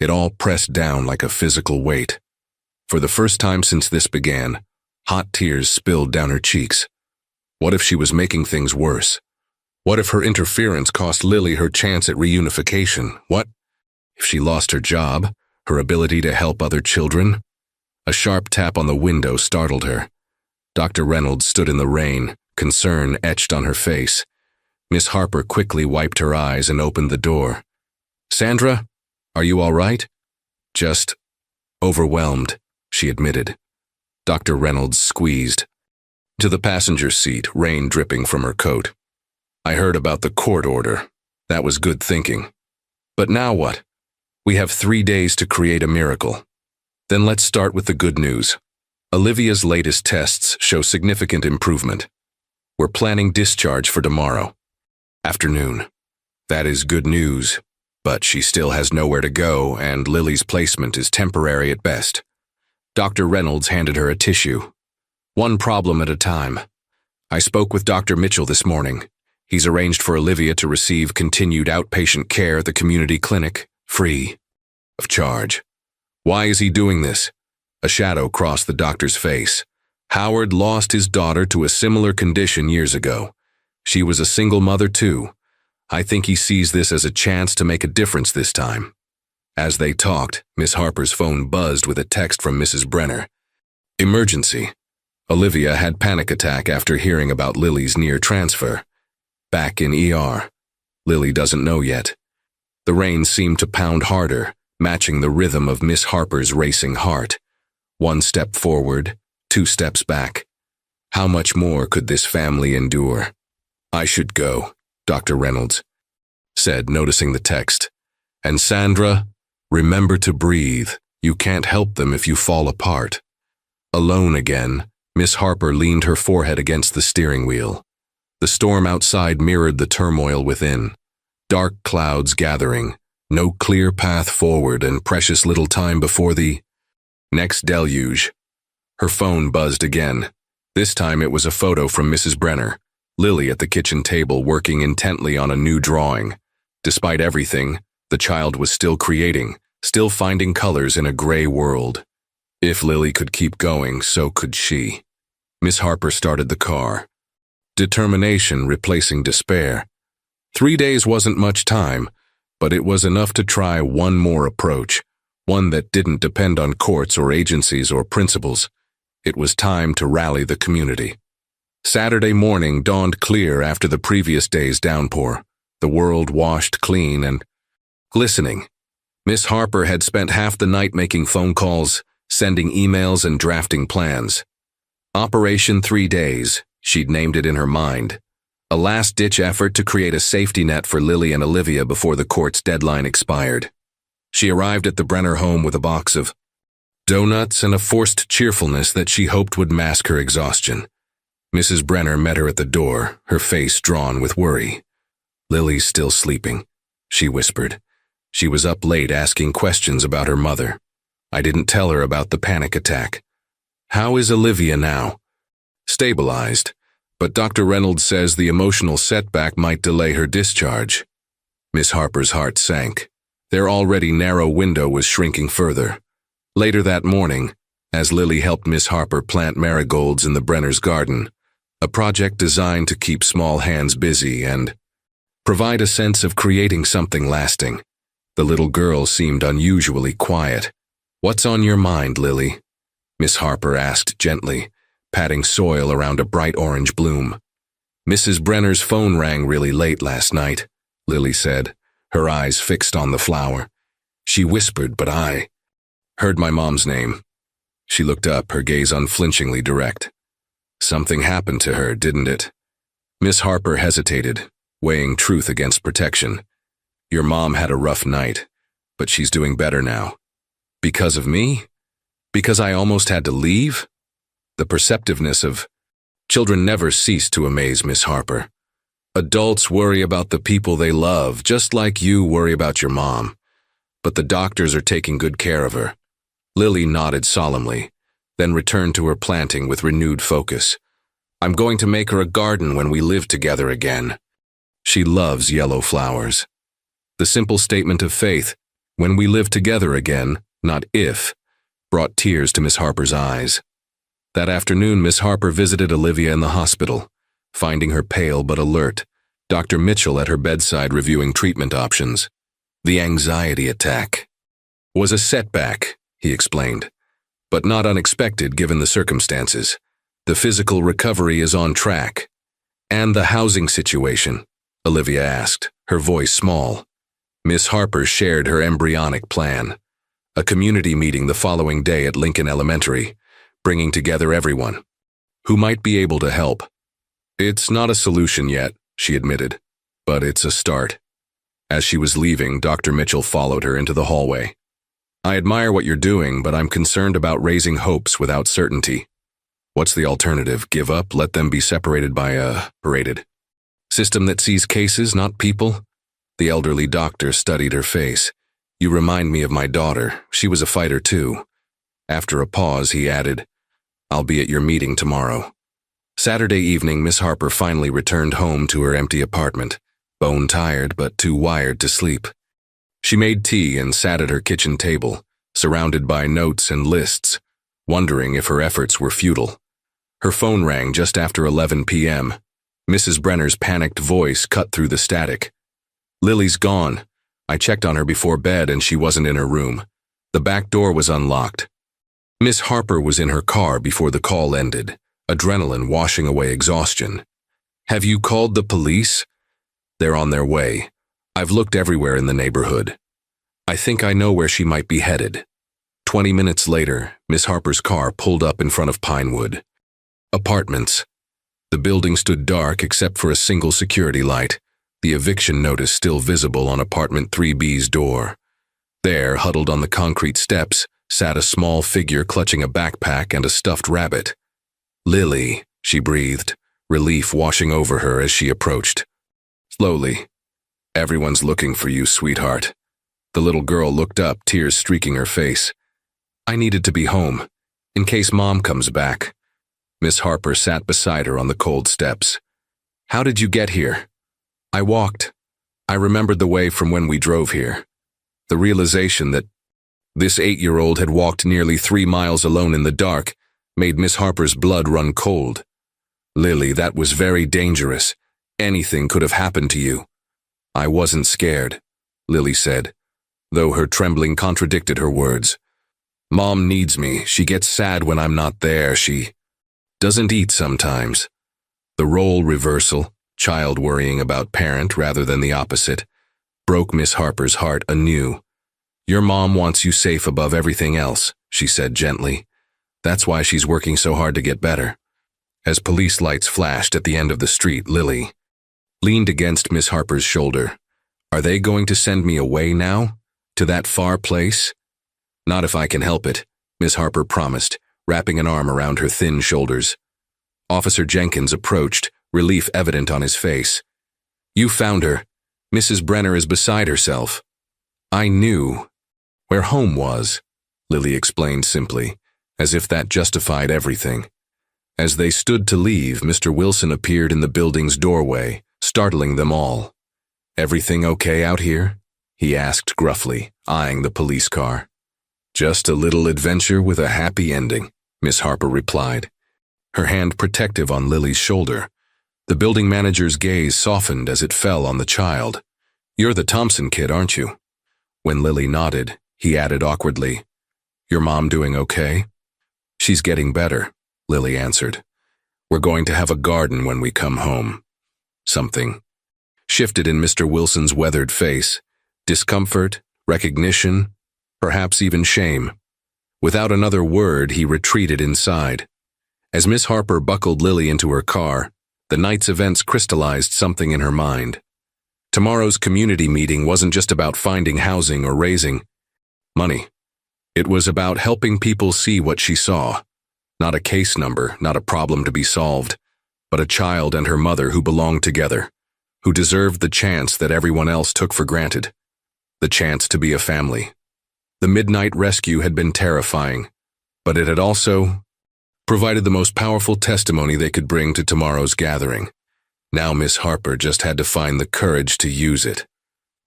it all pressed down like a physical weight. For the first time since this began, hot tears spilled down her cheeks. What if she was making things worse? What if her interference cost Lily her chance at reunification? What if she lost her job, her ability to help other children? A sharp tap on the window startled her. Dr. Reynolds stood in the rain, concern etched on her face. Miss Harper quickly wiped her eyes and opened the door. "Sandra, are you all right?" "Just overwhelmed," she admitted. Dr. Reynolds squeezed to the passenger seat, rain dripping from her coat. "I heard about the court order. That was good thinking. But now what? We have 3 days to create a miracle." "Then let's start with the good news. Olivia's latest tests show significant improvement. We're planning discharge for tomorrow afternoon. That is good news, but she still has nowhere to go, and Lily's placement is temporary at best." Dr. Reynolds handed her a tissue. "One problem at a time. I spoke with Dr. Mitchell this morning. He's arranged for Olivia to receive continued outpatient care at the community clinic, free of charge." "Why is he doing this?" A shadow crossed the doctor's face. "Howard lost his daughter to a similar condition years ago. She was a single mother too. I think he sees this as a chance to make a difference this time." As they talked, Miss Harper's phone buzzed with a text from Mrs. Brenner. "Emergency. Olivia had panic attack after hearing about Lily's near transfer. Back in ER. Lily doesn't know yet." The rain seemed to pound harder, matching the rhythm of Miss Harper's racing heart. 1 step forward, 2 steps back. How much more could this family endure? "I should go," Dr. Reynolds said, noticing the text. "And Sandra, remember to breathe. You can't help them if you fall apart." Alone again, Miss Harper leaned her forehead against the steering wheel. The storm outside mirrored the turmoil within. Dark clouds gathering, no clear path forward, and precious little time before the next deluge. Her phone buzzed again. This time it was a photo from Mrs. Brenner, Lily at the kitchen table working intently on a new drawing. Despite everything, the child was still creating, still finding colors in a gray world. If Lily could keep going, so could she. Miss Harper started the car. Determination replacing despair. 3 days wasn't much time, but it was enough to try one more approach, one that didn't depend on courts or agencies or principals. It was time to rally the community. Saturday morning dawned clear after the previous day's downpour, the world washed clean and glistening. Miss Harper had spent half the night making phone calls, sending emails, and drafting plans. Operation 3 Days, she'd named it in her mind. A last-ditch effort to create a safety net for Lily and Olivia before the court's deadline expired. She arrived at the Brenner home with a box of donuts and a forced cheerfulness that she hoped would mask her exhaustion. Mrs. Brenner met her at the door, her face drawn with worry. "Lily's still sleeping," she whispered. "She was up late asking questions about her mother. I didn't tell her about the panic attack." "How is Olivia now?" "Stabilized, but Dr. Reynolds says the emotional setback might delay her discharge." Miss Harper's heart sank. Their already narrow window was shrinking further. Later that morning, as Lily helped Miss Harper plant marigolds in the Brenner's garden, a project designed to keep small hands busy and provide a sense of creating something lasting, the little girl seemed unusually quiet. "What's on your mind, Lily?" Miss Harper asked gently, patting soil around a bright orange bloom. "Mrs. Brenner's phone rang really late last night," Lily said, her eyes fixed on the flower. "She whispered, but I heard my mom's name." She looked up, her gaze unflinchingly direct. "Something happened to her, didn't it?" Miss Harper hesitated, weighing truth against protection. "Your mom had a rough night, but she's doing better now." "Because of me?" Because I almost had to leave? The perceptiveness of children never ceased to amaze Miss Harper. Adults worry about the people they love, just like you worry about your mom. But the doctors are taking good care of her. Lily nodded solemnly, then returned to her planting with renewed focus. I'm going to make her a garden when we live together again. She loves yellow flowers. The simple statement of faith, when we live together again, not if, brought tears to Miss Harper's eyes. That afternoon, Miss Harper visited Olivia in the hospital, finding her pale but alert, Dr. Mitchell at her bedside reviewing treatment options. The anxiety attack was a setback, he explained, but not unexpected given the circumstances. The physical recovery is on track. And the housing situation? Olivia asked, her voice small. Miss Harper shared her embryonic plan. A community meeting the following day at Lincoln Elementary, bringing together everyone who might be able to help. It's not a solution yet, she admitted, but it's a start. As she was leaving, Dr. Mitchell followed her into the hallway. I admire what you're doing, but I'm concerned about raising hopes without certainty. What's the alternative? Give up? Let them be separated by a paraded system that sees cases, not people? The elderly doctor studied her face. You remind me of my daughter. She was a fighter too. After a pause, he added, I'll be at your meeting tomorrow. Saturday evening, Miss Harper finally returned home to her empty apartment, bone-tired but too wired to sleep. She made tea and sat at her kitchen table, surrounded by notes and lists, wondering if her efforts were futile. Her phone rang just after 11 p.m. Mrs. Brenner's panicked voice cut through the static. Lily's gone. I checked on her before bed and she wasn't in her room. The back door was unlocked. Miss Harper was in her car before the call ended, adrenaline washing away exhaustion. Have you called the police? They're on their way. I've looked everywhere in the neighborhood. I think I know where she might be headed. 20 minutes later, Miss Harper's car pulled up in front of Pinewood. Apartments. The building stood dark except for a single security light, the eviction notice still visible on apartment 3B's door. There, huddled on the concrete steps, sat a small figure clutching a backpack and a stuffed rabbit. Lily, she breathed, relief washing over her as she approached. Slowly. Everyone's looking for you, sweetheart. The little girl looked up, tears streaking her face. I needed to be home, in case Mom comes back. Miss Harper sat beside her on the cold steps. How did you get here? I walked. I remembered the way from when we drove here. The realization that this 8-year-old had walked nearly 3 miles alone in the dark made Miss Harper's blood run cold. Lily, that was very dangerous. Anything could have happened to you. I wasn't scared, Lily said, though her trembling contradicted her words. Mom needs me. She gets sad when I'm not there. She doesn't eat sometimes. The role reversal, child worrying about parent rather than the opposite, broke Miss Harper's heart anew. Your mom wants you safe above everything else, she said gently. That's why she's working so hard to get better. As police lights flashed at the end of the street, Lily leaned against Miss Harper's shoulder. Are they going to send me away now? To that far place? Not if I can help it, Miss Harper promised, wrapping an arm around her thin shoulders. Officer Jenkins approached, relief evident on his face. You found her. Mrs. Brenner is beside herself. I knew where home was, Lily explained simply, as if that justified everything. As they stood to leave, Mr. Wilson appeared in the building's doorway, startling them all. Everything okay out here? He asked gruffly, eyeing the police car. Just a little adventure with a happy ending, Miss Harper replied, her hand protective on Lily's shoulder. The building manager's gaze softened as it fell on the child. You're the Thompson kid, aren't you? When Lily nodded, he added awkwardly, Your mom doing okay? She's getting better, Lily answered. We're going to have a garden when we come home. Something shifted in Mr. Wilson's weathered face. Discomfort, recognition, perhaps even shame. Without another word, he retreated inside. As Miss Harper buckled Lily into her car, the night's events crystallized something in her mind. Tomorrow's community meeting wasn't just about finding housing or raising money. It was about helping people see what she saw. Not a case number, not a problem to be solved, but a child and her mother who belonged together, who deserved the chance that everyone else took for granted. The chance to be a family. The midnight rescue had been terrifying, but it had also provided the most powerful testimony they could bring to tomorrow's gathering. Now Miss Harper just had to find the courage to use it.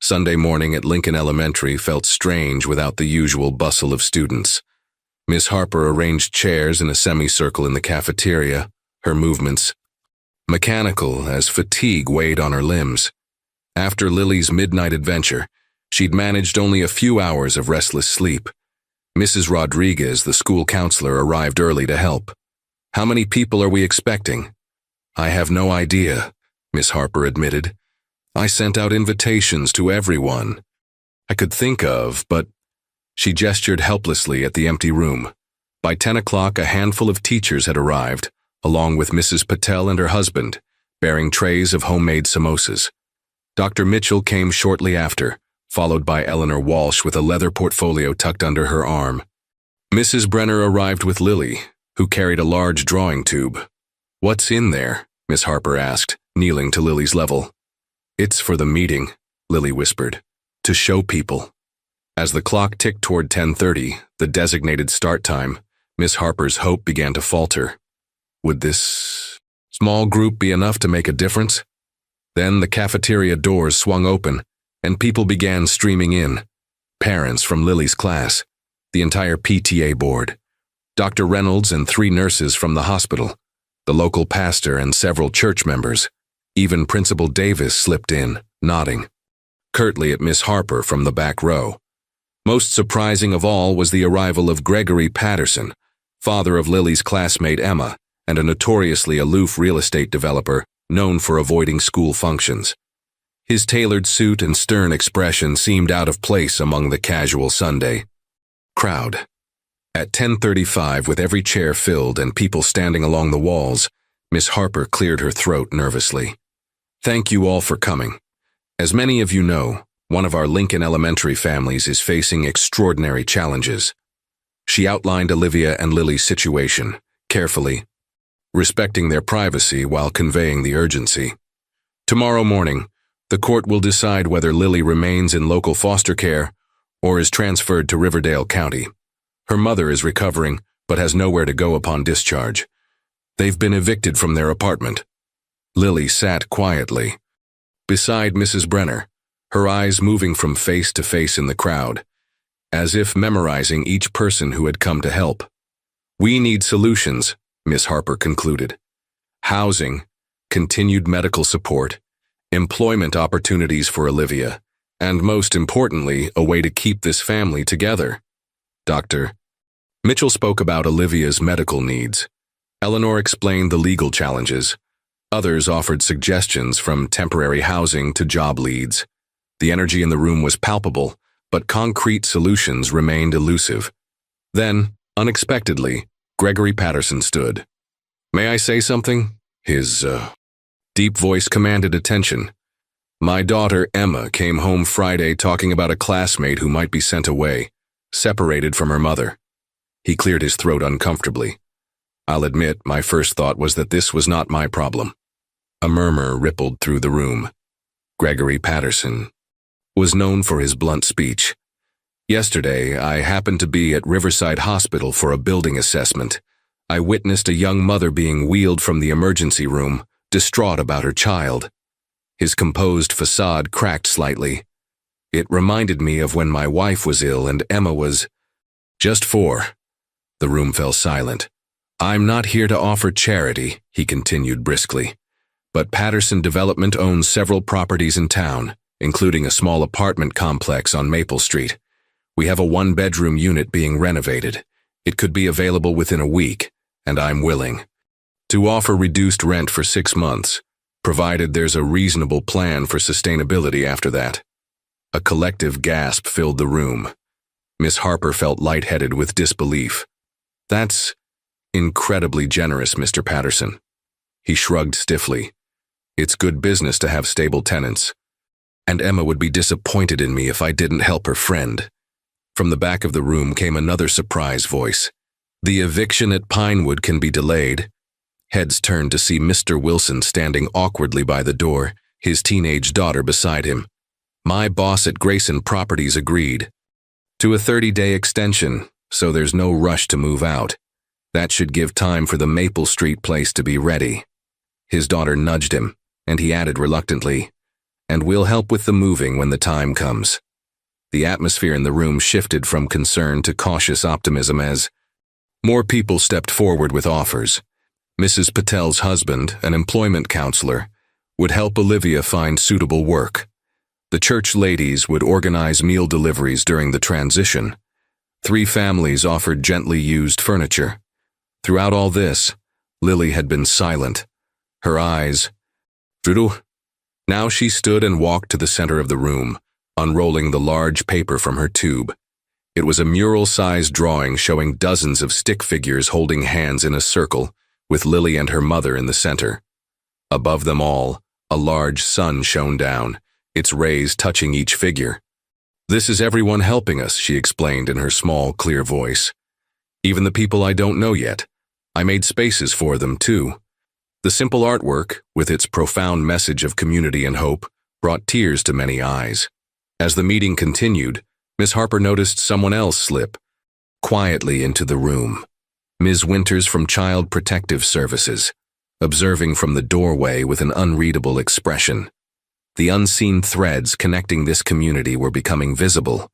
Sunday morning at Lincoln Elementary felt strange without the usual bustle of students. Miss Harper arranged chairs in a semicircle in the cafeteria, her movements mechanical as fatigue weighed on her limbs. After Lily's midnight adventure, she'd managed only a few hours of restless sleep. Mrs. Rodriguez, the school counselor, arrived early to help. "How many people are we expecting?" "I have no idea," Miss Harper admitted. "I sent out invitations to everyone I could think of, but—" She gestured helplessly at the empty room. By 10 o'clock, a handful of teachers had arrived, along with Mrs. Patel and her husband, bearing trays of homemade samosas. Dr. Mitchell came shortly after, followed by Eleanor Walsh with a leather portfolio tucked under her arm. Mrs. Brenner arrived with Lily, who carried a large drawing tube. "What's in there?" Miss Harper asked, kneeling to Lily's level. "It's for the meeting," Lily whispered, "to show people." As the clock ticked toward 10:30, the designated start time, Miss Harper's hope began to falter. Would this small group be enough to make a difference? Then the cafeteria doors swung open, and people began streaming in. Parents from Lily's class, the entire PTA board, Dr. Reynolds and 3 nurses from the hospital, the local pastor and several church members. Even Principal Davis slipped in, nodding curtly at Miss Harper from the back row. Most surprising of all was the arrival of Gregory Patterson, father of Lily's classmate Emma, and a notoriously aloof real estate developer known for avoiding school functions. His tailored suit and stern expression seemed out of place among the casual Sunday crowd. At 10:35, with every chair filled and people standing along the walls, Miss Harper cleared her throat nervously. "Thank you all for coming. As many of you know, one of our Lincoln Elementary families is facing extraordinary challenges." She outlined Olivia and Lily's situation, carefully, respecting their privacy while conveying the urgency. "Tomorrow morning, the court will decide whether Lily remains in local foster care or is transferred to Riverdale County. Her mother is recovering, but has nowhere to go upon discharge. They've been evicted from their apartment." Lily sat quietly beside Mrs. Brenner, her eyes moving from face to face in the crowd, as if memorizing each person who had come to help. "We need solutions," Miss Harper concluded. "Housing, continued medical support, employment opportunities for Olivia, and most importantly, a way to keep this family together." Dr. Mitchell spoke about Olivia's medical needs. Eleanor explained the legal challenges. Others offered suggestions from temporary housing to job leads. The energy in the room was palpable, but concrete solutions remained elusive. Then, unexpectedly, Gregory Patterson stood. "May I say something?" His deep voice commanded attention. "My daughter, Emma, came home Friday talking about a classmate who might be sent away, separated from her mother." He cleared his throat uncomfortably. I'll admit, my first thought was that this was not my problem. A murmur rippled through the room. Gregory Patterson was known for his blunt speech. "Yesterday, I happened to be at Riverside Hospital for a building assessment. I witnessed a young mother being wheeled from the emergency room, distraught about her child." His composed facade cracked slightly. "It reminded me of when my wife was ill and Emma was just 4. The room fell silent. "I'm not here to offer charity," he continued briskly. "But Patterson Development owns several properties in town, including a small apartment complex on Maple Street. We have a 1-bedroom unit being renovated. It could be available within a week, and I'm willing to offer reduced rent for 6 months, provided there's a reasonable plan for sustainability after that." A collective gasp filled the room. Miss Harper felt lightheaded with disbelief. "That's incredibly generous, Mr. Patterson." He shrugged stiffly. "It's good business to have stable tenants. And Emma would be disappointed in me if I didn't help her friend." From the back of the room came another surprise voice. The eviction at Pinewood can be delayed. Heads turned to see Mr. Wilson standing awkwardly by the door, his teenage daughter beside him. My boss at Grayson Properties agreed to a 30-day extension, so there's no rush to move out. That should give time for the Maple Street place to be ready. His daughter nudged him, and he added reluctantly, "And we'll help with the moving when the time comes." The atmosphere in the room shifted from concern to cautious optimism as more people stepped forward with offers. Mrs. Patel's husband, an employment counselor, would help Olivia find suitable work. The church ladies would organize meal deliveries during the transition. 3 families offered gently used furniture. Throughout all this, Lily had been silent. Her eyes drooped. Now she stood and walked to the center of the room, unrolling the large paper from her tube. It was a mural-sized drawing showing dozens of stick figures holding hands in a circle, with Lily and her mother in the center. Above them all, a large sun shone down, its rays touching each figure. "This is everyone helping us," she explained in her small, clear voice. "Even the people I don't know yet. I made spaces for them, too." The simple artwork, with its profound message of community and hope, brought tears to many eyes. As the meeting continued, Miss Harper noticed someone else slip quietly into the room. Ms. Winters from Child Protective Services, observing from the doorway with an unreadable expression. The unseen threads connecting this community were becoming visible,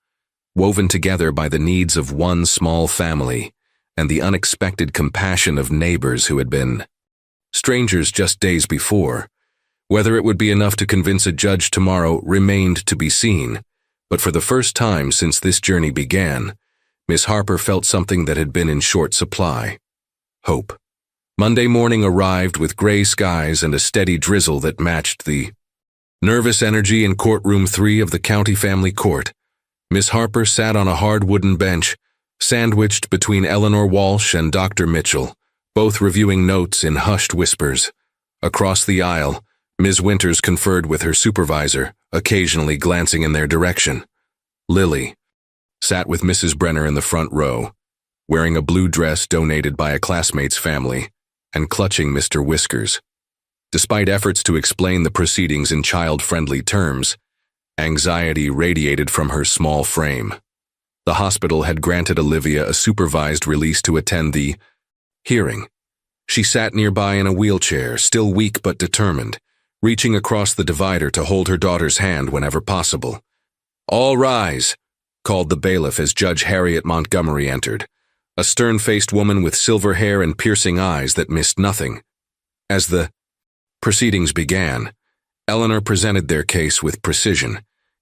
woven together by the needs of one small family and the unexpected compassion of neighbors who had been strangers just days before. Whether it would be enough to convince a judge tomorrow remained to be seen, but for the first time since this journey began, Miss Harper felt something that had been in short supply: hope. Monday morning arrived with gray skies and a steady drizzle that matched the nervous energy in courtroom 3 of the county family court. Miss Harper sat on a hard wooden bench, sandwiched between Eleanor Walsh and Dr. Mitchell, both reviewing notes in hushed whispers. Across the aisle, Ms. Winters conferred with her supervisor, occasionally glancing in their direction. Lily sat with Mrs. Brenner in the front row, wearing a blue dress donated by a classmate's family, and clutching Mr. Whiskers. Despite efforts to explain the proceedings in child-friendly terms, anxiety radiated from her small frame. The hospital had granted Olivia a supervised release to attend the hearing. She sat nearby in a wheelchair, still weak but determined, reaching across the divider to hold her daughter's hand whenever possible. "All rise," called the bailiff as Judge Harriet Montgomery entered, a stern-faced woman with silver hair and piercing eyes that missed nothing. As the proceedings began, Eleanor presented their case with precision,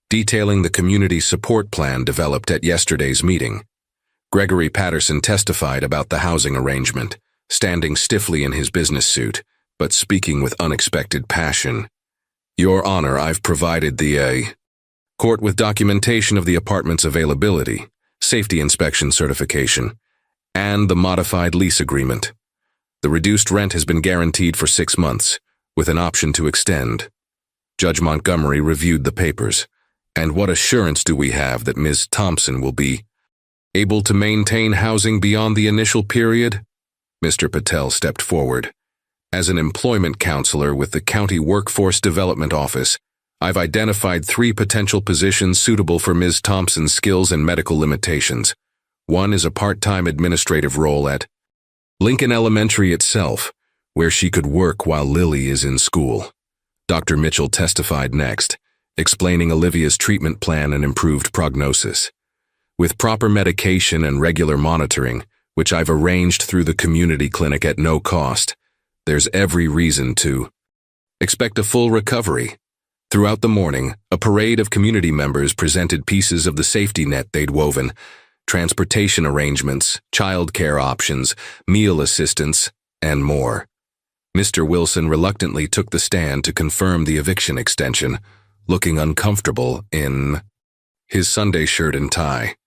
detailing the community support plan developed at yesterday's meeting. Gregory Patterson testified about the housing arrangement, standing stiffly in his business suit, but speaking with unexpected passion. "Your Honor, I've provided the court with documentation of the apartment's availability, safety inspection certification, and the modified lease agreement. The reduced rent has been guaranteed for 6 months, with an option to extend." Judge Montgomery reviewed the papers. "And what assurance do we have that Ms. Thompson will be able to maintain housing beyond the initial period?" Mr. Patel stepped forward. "As an employment counselor with the County Workforce Development Office, I've identified 3 potential positions suitable for Ms. Thompson's skills and medical limitations. One is a part-time administrative role at Lincoln Elementary itself, where she could work while Lily is in school." Dr. Mitchell testified next, explaining Olivia's treatment plan and improved prognosis. "With proper medication and regular monitoring, which I've arranged through the community clinic at no cost, there's every reason to expect a full recovery." Throughout the morning, a parade of community members presented pieces of the safety net they'd woven: transportation arrangements, child care options, meal assistance, and more. Mr. Wilson reluctantly took the stand to confirm the eviction extension, looking uncomfortable in his Sunday shirt and tie.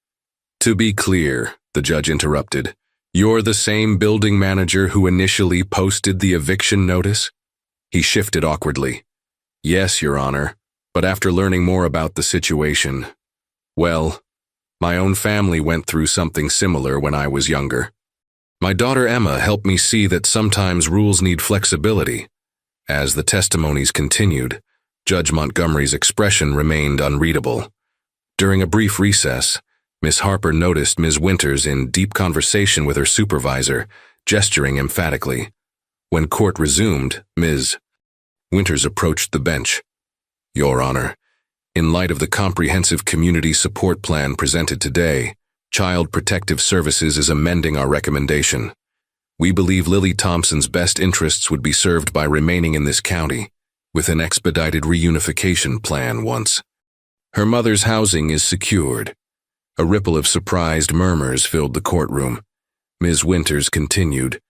"To be clear," the judge interrupted, "you're the same building manager who initially posted the eviction notice?" He shifted awkwardly. "Yes, Your Honor, but after learning more about the situation, well, My own family went through something similar when I was younger. My daughter Emma helped me see that sometimes rules need flexibility. As the testimonies continued, Judge Montgomery's expression remained unreadable. During a brief recess, Miss Harper noticed Ms. Winters in deep conversation with her supervisor, gesturing emphatically. When court resumed, Ms. Winters approached the bench. Your Honor, in light of the comprehensive community support plan presented today, Child Protective Services is amending our recommendation. We believe Lily Thompson's best interests would be served by remaining in this county, with an expedited reunification plan once her mother's housing is secured. A ripple of surprised murmurs filled the courtroom. Ms. Winters continued,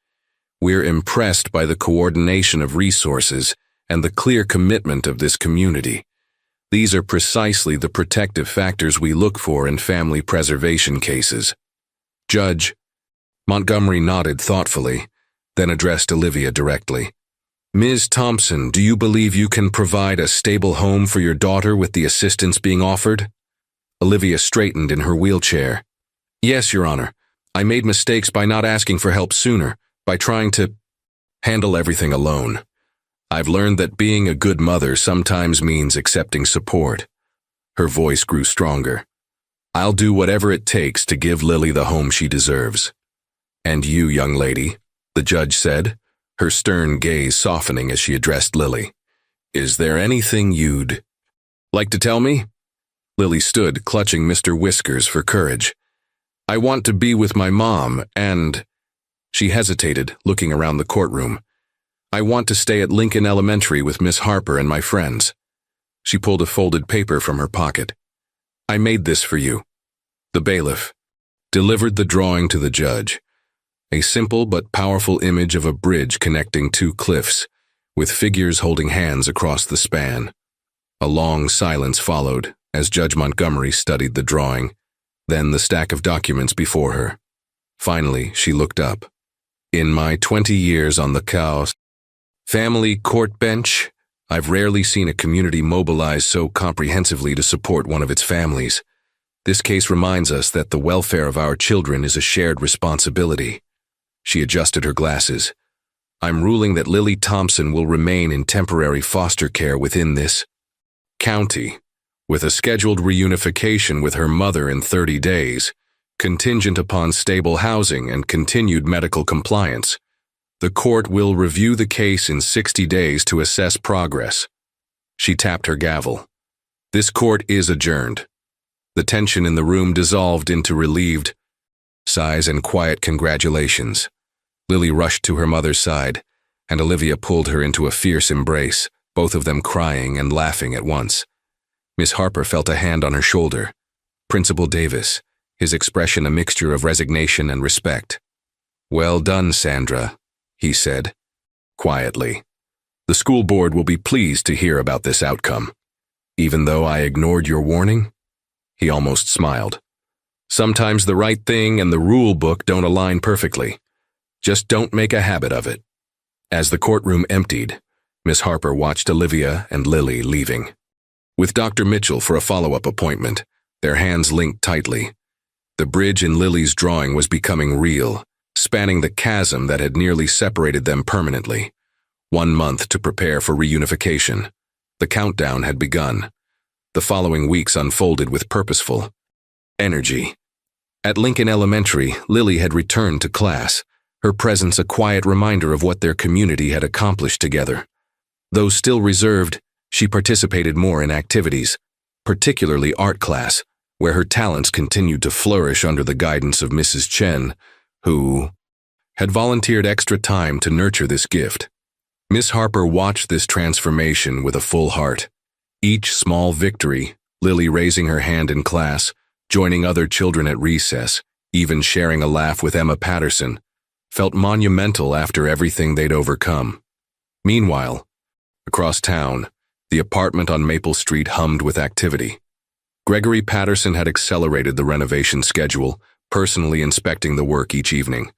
We're impressed by the coordination of resources and the clear commitment of this community. These are precisely the protective factors we look for in family preservation cases. Judge Montgomery nodded thoughtfully, then addressed Olivia directly. Ms. Thompson, do you believe you can provide a stable home for your daughter with the assistance being offered? Olivia straightened in her wheelchair. Yes, Your Honor. I made mistakes by not asking for help sooner, by trying to handle everything alone. I've learned that being a good mother sometimes means accepting support. Her voice grew stronger. I'll do whatever it takes to give Lily the home she deserves. And you, young lady, the judge said, her stern gaze softening as she addressed Lily. Is there anything you'd like to tell me? Lily stood, clutching Mr. Whiskers for courage. I want to be with my mom, and... She hesitated, looking around the courtroom. I want to stay at Lincoln Elementary with Miss Harper and my friends. She pulled a folded paper from her pocket. I made this for you. The bailiff delivered the drawing to the judge. A simple but powerful image of a bridge connecting two cliffs, with figures holding hands across the span. A long silence followed as Judge Montgomery studied the drawing, then the stack of documents before her. Finally, she looked up. In my 20 years on the Cows family court bench, I've rarely seen a community mobilize so comprehensively to support one of its families. This case reminds us that the welfare of our children is a shared responsibility. She adjusted her glasses. I'm ruling that Lily Thompson will remain in temporary foster care within this county, with a scheduled reunification with her mother in 30 days, contingent upon stable housing and continued medical compliance. The court will review the case in 60 days to assess progress. She tapped her gavel. This court is adjourned. The tension in the room dissolved into relieved sighs and quiet congratulations. Lily rushed to her mother's side, and Olivia pulled her into a fierce embrace, both of them crying and laughing at once. Miss Harper felt a hand on her shoulder. Principal Davis, his expression a mixture of resignation and respect. Well done, Sandra, he said, quietly. The school board will be pleased to hear about this outcome. Even though I ignored your warning? He almost smiled. Sometimes the right thing and the rule book don't align perfectly. Just don't make a habit of it. As the courtroom emptied, Miss Harper watched Olivia and Lily leaving. With Dr. Mitchell for a follow-up appointment, their hands linked tightly. The bridge in Lily's drawing was becoming real, spanning the chasm that had nearly separated them permanently. 1 month to prepare for reunification. The countdown had begun. The following weeks unfolded with purposeful energy. At Lincoln Elementary, Lily had returned to class, her presence a quiet reminder of what their community had accomplished together. Though still reserved, she participated more in activities, particularly art class, where her talents continued to flourish under the guidance of Mrs. Chen, who had volunteered extra time to nurture this gift. Miss Harper watched this transformation with a full heart. Each small victory, Lily raising her hand in class, joining other children at recess, even sharing a laugh with Emma Patterson, felt monumental after everything they'd overcome. Meanwhile, across town, the apartment on Maple Street hummed with activity. Gregory Patterson had accelerated the renovation schedule, personally inspecting the work each evening.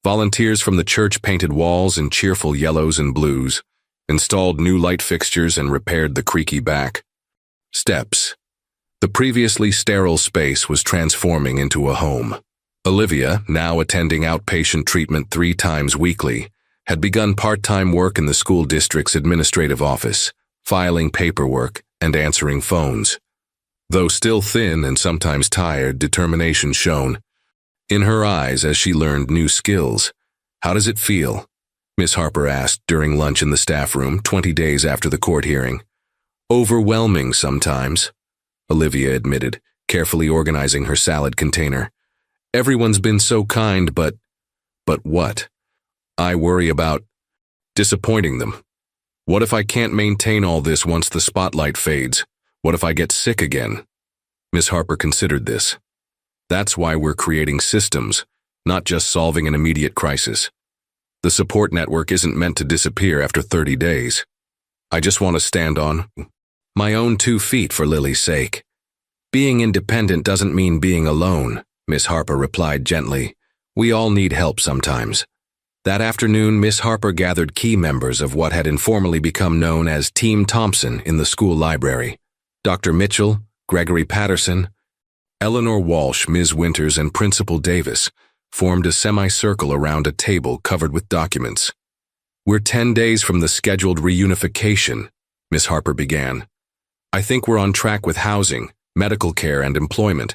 Volunteers from the church painted walls in cheerful yellows and blues, installed new light fixtures and repaired the creaky back steps. The previously sterile space was transforming into a home. Olivia, now attending outpatient treatment 3 times weekly, had begun part-time work in the school district's administrative office, filing paperwork and answering phones. Though still thin and sometimes tired, determination shone in her eyes as she learned new skills. "How does it feel?" Miss Harper asked during lunch in the staff room 20 days after the court hearing. "Overwhelming sometimes," Olivia admitted, carefully organizing her salad container. "Everyone's been so kind, but what? I worry about disappointing them. What if I can't maintain all this once the spotlight fades? What if I get sick again?" Miss Harper considered this. "That's why we're creating systems, not just solving an immediate crisis. The support network isn't meant to disappear after 30 days. I just want to stand on my own 2 feet for Lily's sake." "Being independent doesn't mean being alone," Miss Harper replied gently. "We all need help sometimes." That afternoon, Miss Harper gathered key members of what had informally become known as Team Thompson in the school library. Dr. Mitchell, Gregory Patterson, Eleanor Walsh, Ms. Winters, and Principal Davis formed a semicircle around a table covered with documents. "We're 10 days from the scheduled reunification," Miss Harper began. "I think we're on track with housing, medical care, and employment,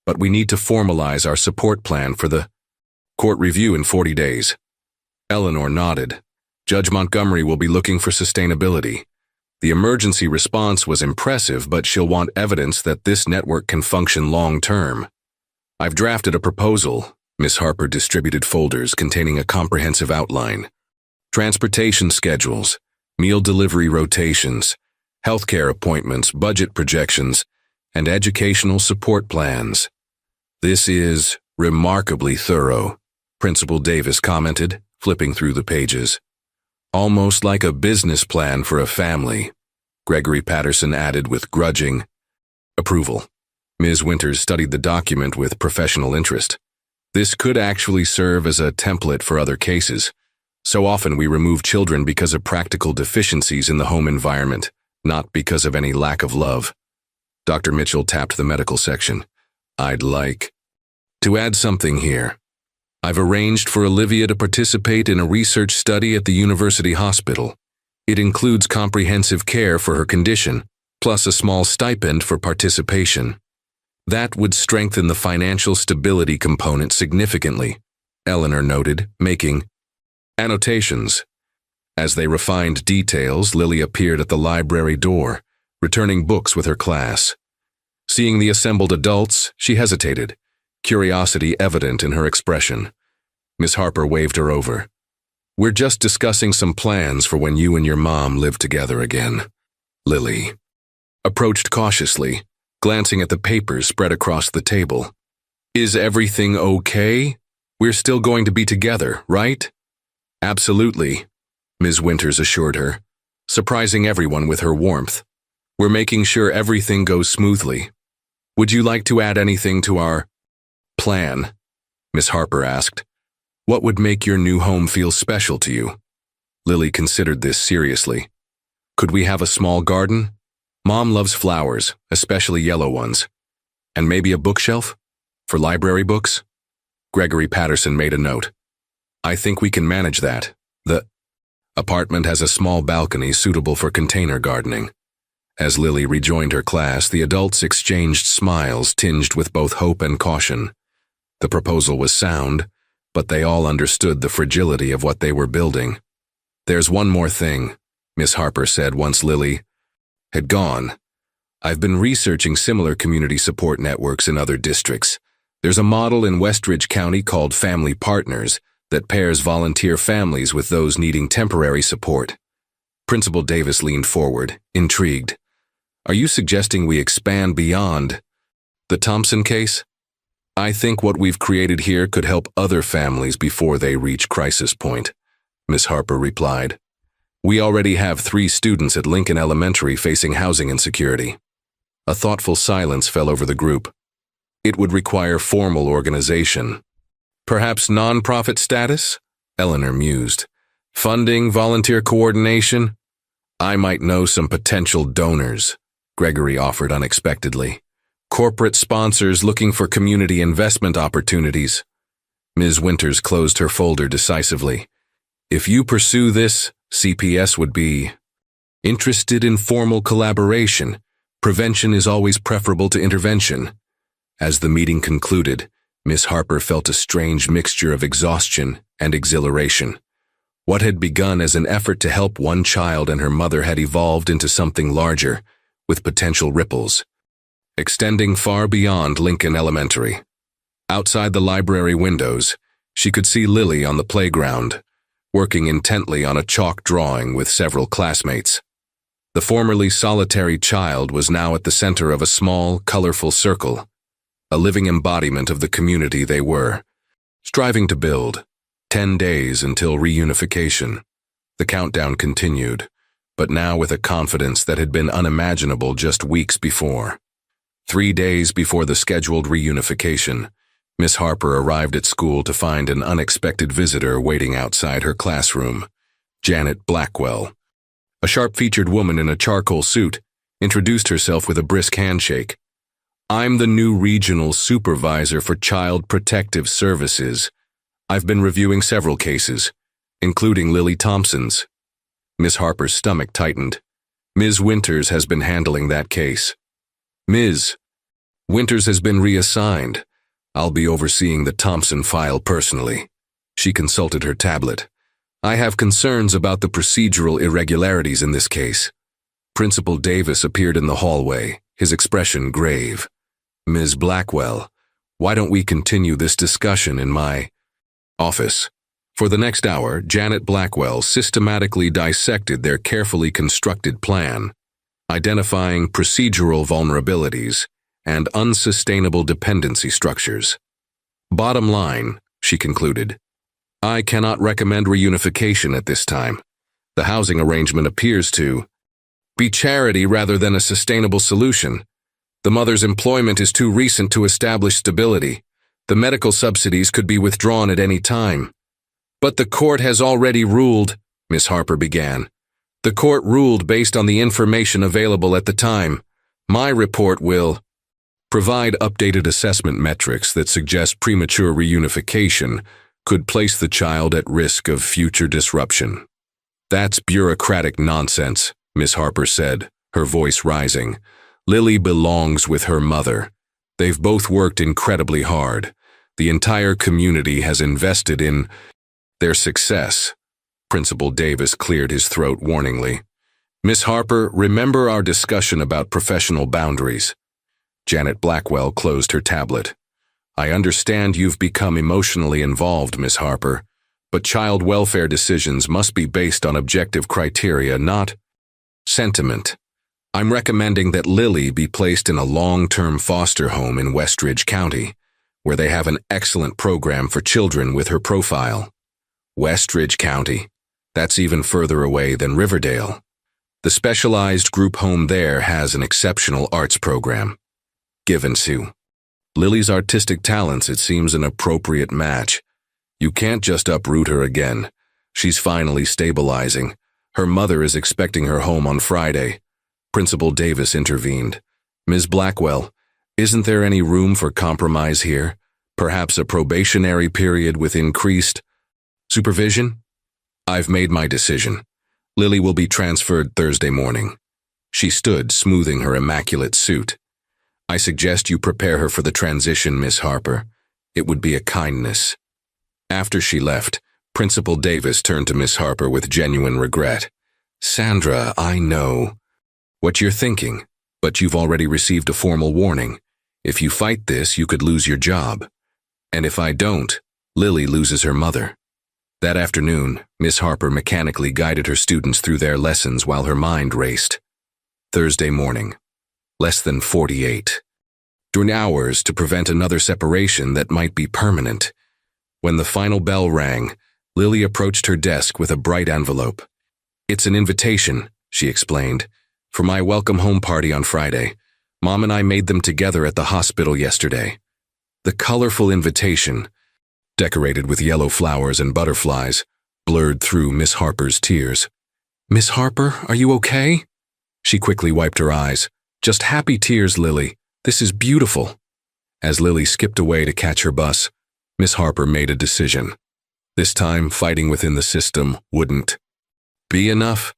but we need to formalize our support plan for the court review in 40 days. Eleanor nodded. "Judge Montgomery will be looking for sustainability. The emergency response was impressive, but she'll want evidence that this network can function long-term. I've drafted a proposal." Miss Harper distributed folders containing a comprehensive outline. Transportation schedules, meal delivery rotations, healthcare appointments, budget projections, and educational support plans. "This is remarkably thorough," Principal Davis commented, flipping through the pages. "Almost like a business plan for a family," Gregory Patterson added with grudging approval. Ms. Winters studied the document with professional interest. "This could actually serve as a template for other cases. So often we remove children because of practical deficiencies in the home environment, not because of any lack of love." Dr. Mitchell tapped the medical section. "I'd like to add something here. I've arranged for Olivia to participate in a research study at the University Hospital. It includes comprehensive care for her condition, plus a small stipend for participation. That would strengthen the financial stability component significantly," Eleanor noted, making annotations. As they refined details, Lily appeared at the library door, returning books with her class. Seeing the assembled adults, she hesitated, curiosity evident in her expression. Miss Harper waved her over. "We're just discussing some plans for when you and your mom live together again." Lily approached cautiously, glancing at the papers spread across the table. "Is everything okay? We're still going to be together, right?" "Absolutely," Ms. Winters assured her, surprising everyone with her warmth. "We're making sure everything goes smoothly. Would you like to add anything to our plan?" Miss Harper asked. "What would make your new home feel special to you?" Lily considered this seriously. "Could we have a small garden? Mom loves flowers, especially yellow ones. And maybe a bookshelf? For library books?" Gregory Patterson made a note. "I think we can manage that. The apartment has a small balcony suitable for container gardening." As Lily rejoined her class, the adults exchanged smiles tinged with both hope and caution. The proposal was sound, but they all understood the fragility of what they were building. "There's one more thing," Miss Harper said once Lily had gone. "I've been researching similar community support networks in other districts. There's a model in Westridge County called Family Partners that pairs volunteer families with those needing temporary support." Principal Davis leaned forward, intrigued. "Are you suggesting we expand beyond the Thompson case?" "I think what we've created here could help other families before they reach crisis point," Miss Harper replied. "We already have 3 students at Lincoln Elementary facing housing insecurity." A thoughtful silence fell over the group. "It would require formal organization. Perhaps nonprofit status?" Eleanor mused. "Funding, volunteer coordination? I might know some potential donors," Gregory offered unexpectedly. Corporate sponsors looking for community investment opportunities. Ms. Winters closed her folder decisively. If you pursue this, CPS would be interested in formal collaboration. Prevention is always preferable to intervention. As the meeting concluded, Miss Harper felt a strange mixture of exhaustion and exhilaration. What had begun as an effort to help one child and her mother had evolved into something larger, with potential ripples, extending far beyond Lincoln Elementary. Outside the library windows, she could see Lily on the playground, working intently on a chalk drawing with several classmates. The formerly solitary child was now at the center of a small, colorful circle, a living embodiment of the community they were striving to build. 10 days until reunification. The countdown continued, but now with a confidence that had been unimaginable just weeks before. 3 days before the scheduled reunification, Miss Harper arrived at school to find an unexpected visitor waiting outside her classroom. Janet Blackwell, a sharp-featured woman in a charcoal suit, introduced herself with a brisk handshake. "I'm the new regional supervisor for Child Protective Services. I've been reviewing several cases, including Lily Thompson's." Miss Harper's stomach tightened. Ms. Winters has been handling that case. "Ms. Winters has been reassigned. I'll be overseeing the Thompson file personally." She consulted her tablet. "I have concerns about the procedural irregularities in this case." Principal Davis appeared in the hallway, his expression grave. "Ms. Blackwell, why don't we continue this discussion in my office?" For the next hour, Janet Blackwell systematically dissected their carefully constructed plan, identifying procedural vulnerabilities and unsustainable dependency structures. "Bottom line," she concluded, "I cannot recommend reunification at this time. The housing arrangement appears to be charity rather than a sustainable solution. The mother's employment is too recent to establish stability. The medical subsidies could be withdrawn at any time." "But the court has already ruled," Miss Harper began. "The court ruled based on the information available at the time. My report will provide updated assessment metrics that suggest premature reunification could place the child at risk of future disruption." "That's bureaucratic nonsense," Miss Harper said, her voice rising. "Lily belongs with her mother. They've both worked incredibly hard. The entire community has invested in their success." Principal Davis cleared his throat warningly. "Miss Harper, remember our discussion about professional boundaries." Janet Blackwell closed her tablet. "I understand you've become emotionally involved, Miss Harper, but child welfare decisions must be based on objective criteria, not sentiment. I'm recommending that Lily be placed in a long-term foster home in Westridge County, where they have an excellent program for children with her profile." Westridge County. That's even further away than Riverdale. The specialized group home there has an exceptional arts program. Given Sue Lily's artistic talents, it seems an appropriate match. You can't just uproot her again. She's finally stabilizing. Her mother is expecting her home on Friday. Principal Davis intervened. "Ms. Blackwell, isn't there any room for compromise here? Perhaps a probationary period with increased supervision?" "I've made my decision. Lily will be transferred Thursday morning." She stood, smoothing her immaculate suit. "I suggest you prepare her for the transition, Miss Harper. It would be a kindness." After she left, Principal Davis turned to Miss Harper with genuine regret. "Sandra, I know what you're thinking, but you've already received a formal warning. If you fight this, you could lose your job. And if I don't, Lily loses her mother." That afternoon, Miss Harper mechanically guided her students through their lessons while her mind raced. Thursday morning. Less than 48. During hours to prevent another separation that might be permanent. When the final bell rang, Lily approached her desk with a bright envelope. "It's an invitation," she explained, "for my welcome home party on Friday. Mom and I made them together at the hospital yesterday." The colorful invitation, decorated with yellow flowers and butterflies, blurred through Miss Harper's tears. "Miss Harper, are you okay?" She quickly wiped her eyes. "Just happy tears, Lily. This is beautiful. As Lily skipped away to catch her bus, Miss Harper made a decision. This time, fighting within the system wouldn't be enough.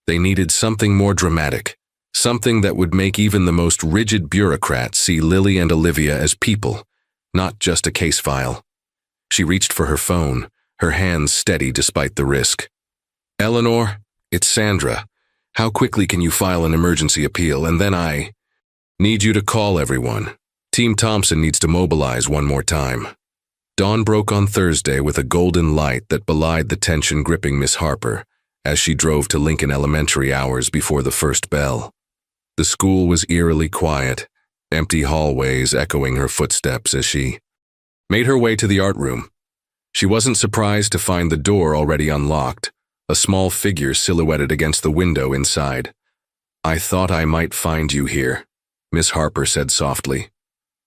They needed something more dramatic, something that would make even the most rigid bureaucrat see Lily and Olivia as people, not just a case file. She reached for her phone, her hands steady despite the risk. Eleanor, it's Sandra. How quickly can you file an emergency appeal, and then I need you to call everyone. Team Thompson needs to mobilize one more time. Dawn broke on Thursday with a golden light that belied the tension gripping Miss Harper as she drove to Lincoln Elementary hours before the first bell. The school was eerily quiet, empty hallways echoing her footsteps as she made her way to the art room. She wasn't surprised to find the door already unlocked, a small figure silhouetted against the window inside. "I thought I might find you here," Miss Harper said softly.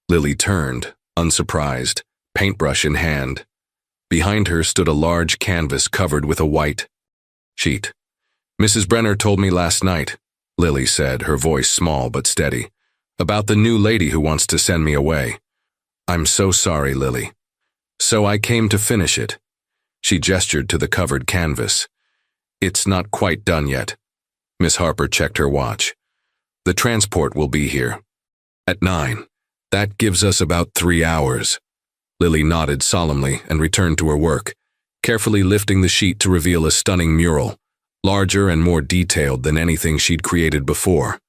Lily turned, unsurprised, paintbrush in hand. Behind her stood a large canvas covered with a white sheet. "Mrs. Brenner told me last night," Lily said, her voice small but steady, "about the new lady who wants to send me away. I'm so sorry, Lily. So I came to finish it." She gestured to the covered canvas. "It's not quite done yet." Miss Harper checked her watch. "The transport will be here at 9. That gives us about 3 hours." Lily nodded solemnly and returned to her work, carefully lifting the sheet to reveal a stunning mural, larger and more detailed than anything she'd created before.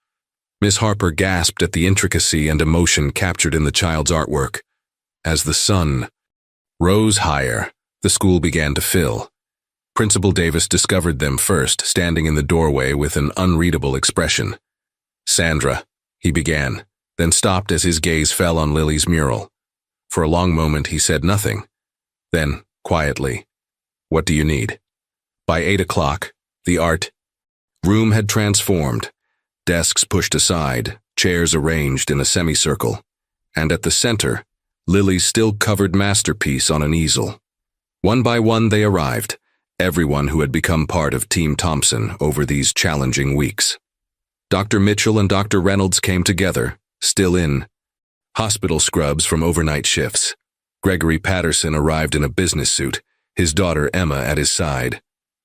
Miss Harper gasped at the intricacy and emotion captured in the child's artwork. As the sun rose higher, the school began to fill. Principal Davis discovered them first, standing in the doorway with an unreadable expression. "Sandra," he began, then stopped as his gaze fell on Lily's mural. For a long moment he said nothing. Then, quietly, "What do you need?" By 8 o'clock, the art room had transformed, desks pushed aside, chairs arranged in a semicircle, and at the center, Lily's still-covered masterpiece on an easel. One by one they arrived, everyone who had become part of Team Thompson over these challenging weeks. Dr. Mitchell and Dr. Reynolds came together, still in hospital scrubs from overnight shifts. Gregory Patterson arrived in a business suit, his daughter Emma at his side.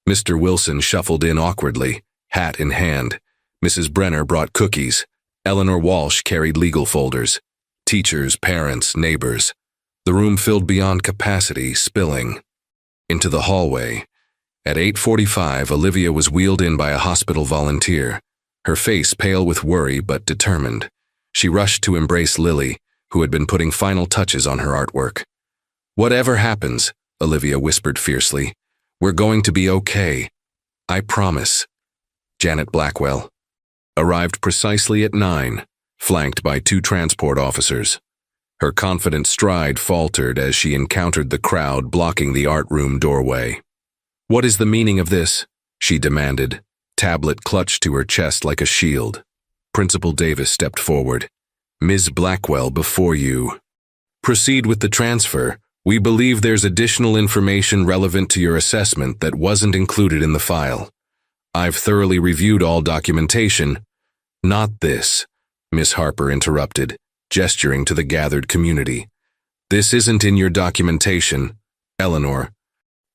Mr. Wilson shuffled in awkwardly, hat in hand. Mrs. Brenner brought cookies. Eleanor Walsh carried legal folders. Teachers, parents, neighbors. The room filled beyond capacity, spilling into the hallway. At 8:45, Olivia was wheeled in by a hospital volunteer, her face pale with worry but determined. She rushed to embrace Lily, who had been putting final touches on her artwork. "Whatever happens," Olivia whispered fiercely, "we're going to be okay. I promise." Janet Blackwell arrived precisely at 9, flanked by 2 transport officers. Her confident stride faltered as she encountered the crowd blocking the art room doorway. "What is the meaning of this?" she demanded, tablet clutched to her chest like a shield. Principal Davis stepped forward. "Ms. Blackwell, before you proceed with the transfer, we believe there's additional information relevant to your assessment that wasn't included in the file. I've thoroughly reviewed all documentation." "Not this," Miss Harper interrupted, gesturing to the gathered community. "This isn't in your documentation, Eleanor."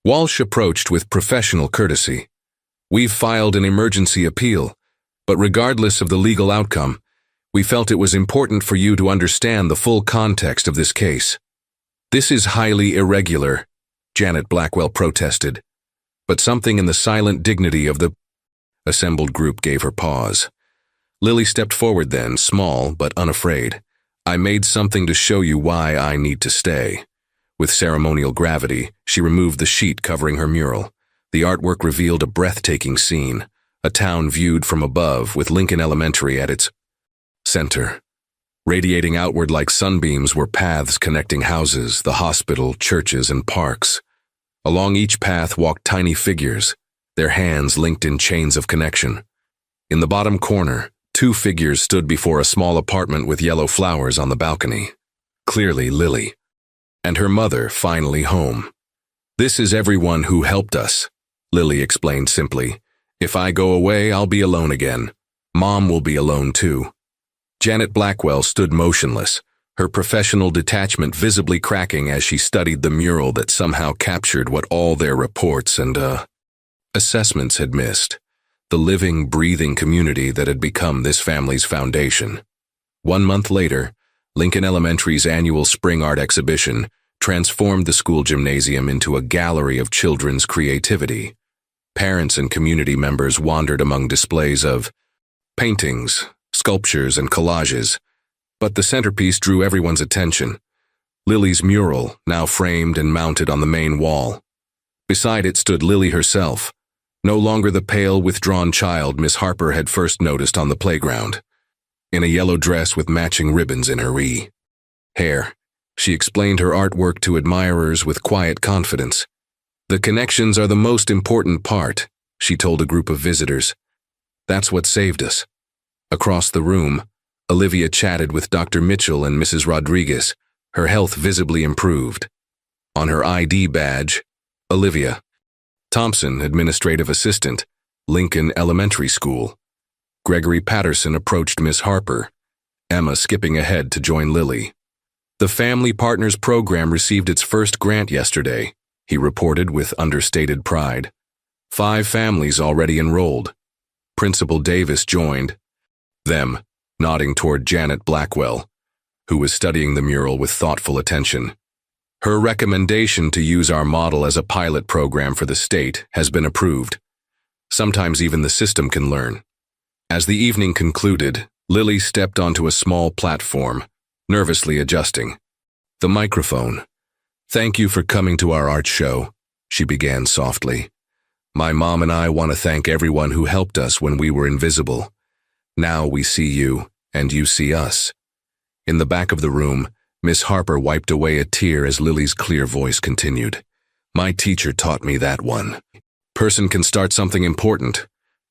Walsh approached with professional courtesy. "We've filed an emergency appeal, but regardless of the legal outcome, we felt it was important for you to understand the full context of this case." "This is highly irregular," Janet Blackwell protested, but something in the silent dignity of the assembled group gave her pause. Lily stepped forward then, small but unafraid. "I made something to show you why I need to stay." With ceremonial gravity, she removed the sheet covering her mural. The artwork revealed a breathtaking scene, a town viewed from above with Lincoln Elementary at its center. Radiating outward like sunbeams were paths connecting houses, the hospital, churches, and parks. Along each path walked tiny figures, their hands linked in chains of connection. In the bottom corner, 2 figures stood before a small apartment with yellow flowers on the balcony. Clearly Lily. And her mother finally home. "This is everyone who helped us," Lily explained simply. "If I go away, I'll be alone again. Mom will be alone too." Janet Blackwell stood motionless, her professional detachment visibly cracking as she studied the mural that somehow captured what all their reports and, assessments had missed. The living, breathing community that had become this family's foundation. 1 month later, Lincoln Elementary's annual spring art exhibition transformed the school gymnasium into a gallery of children's creativity. Parents and community members wandered among displays of paintings, sculptures, and collages, but the centerpiece drew everyone's attention. Lily's mural, now framed and mounted on the main wall. Beside it stood Lily herself, no longer the pale, withdrawn child Miss Harper had first noticed on the playground. In a yellow dress with matching ribbons in her hair, she explained her artwork to admirers with quiet confidence. "The connections are the most important part," she told a group of visitors. "That's what saved us." Across the room, Olivia chatted with Dr. Mitchell and Mrs. Rodriguez, her health visibly improved. On her ID badge, Olivia Thompson, Administrative Assistant, Lincoln Elementary School. Gregory Patterson approached Miss Harper, Emma skipping ahead to join Lily. "The Family Partners program received its first grant yesterday," he reported with understated pride. 5 families already enrolled. Principal Davis joined them, nodding toward Janet Blackwell, who was studying the mural with thoughtful attention. "Her recommendation to use our model as a pilot program for the state has been approved. Sometimes even the system can learn." As the evening concluded, Lily stepped onto a small platform, nervously adjusting the microphone. "Thank you for coming to our art show," she began softly. "My mom and I want to thank everyone who helped us when we were invisible. Now we see you, and you see us." In the back of the room, Miss Harper wiped away a tear as Lily's clear voice continued. "My teacher taught me that one. Person can start something important,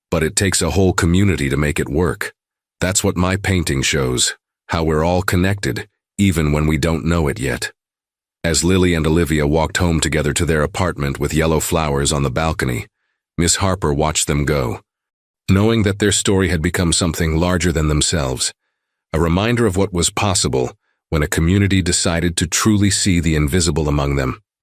but it takes a whole community to make it work. That's what my painting shows, how we're all connected, even when we don't know it yet." As Lily and Olivia walked home together to their apartment with yellow flowers on the balcony, Miss Harper watched them go, knowing that their story had become something larger than themselves, a reminder of what was possible when a community decided to truly see the invisible among them.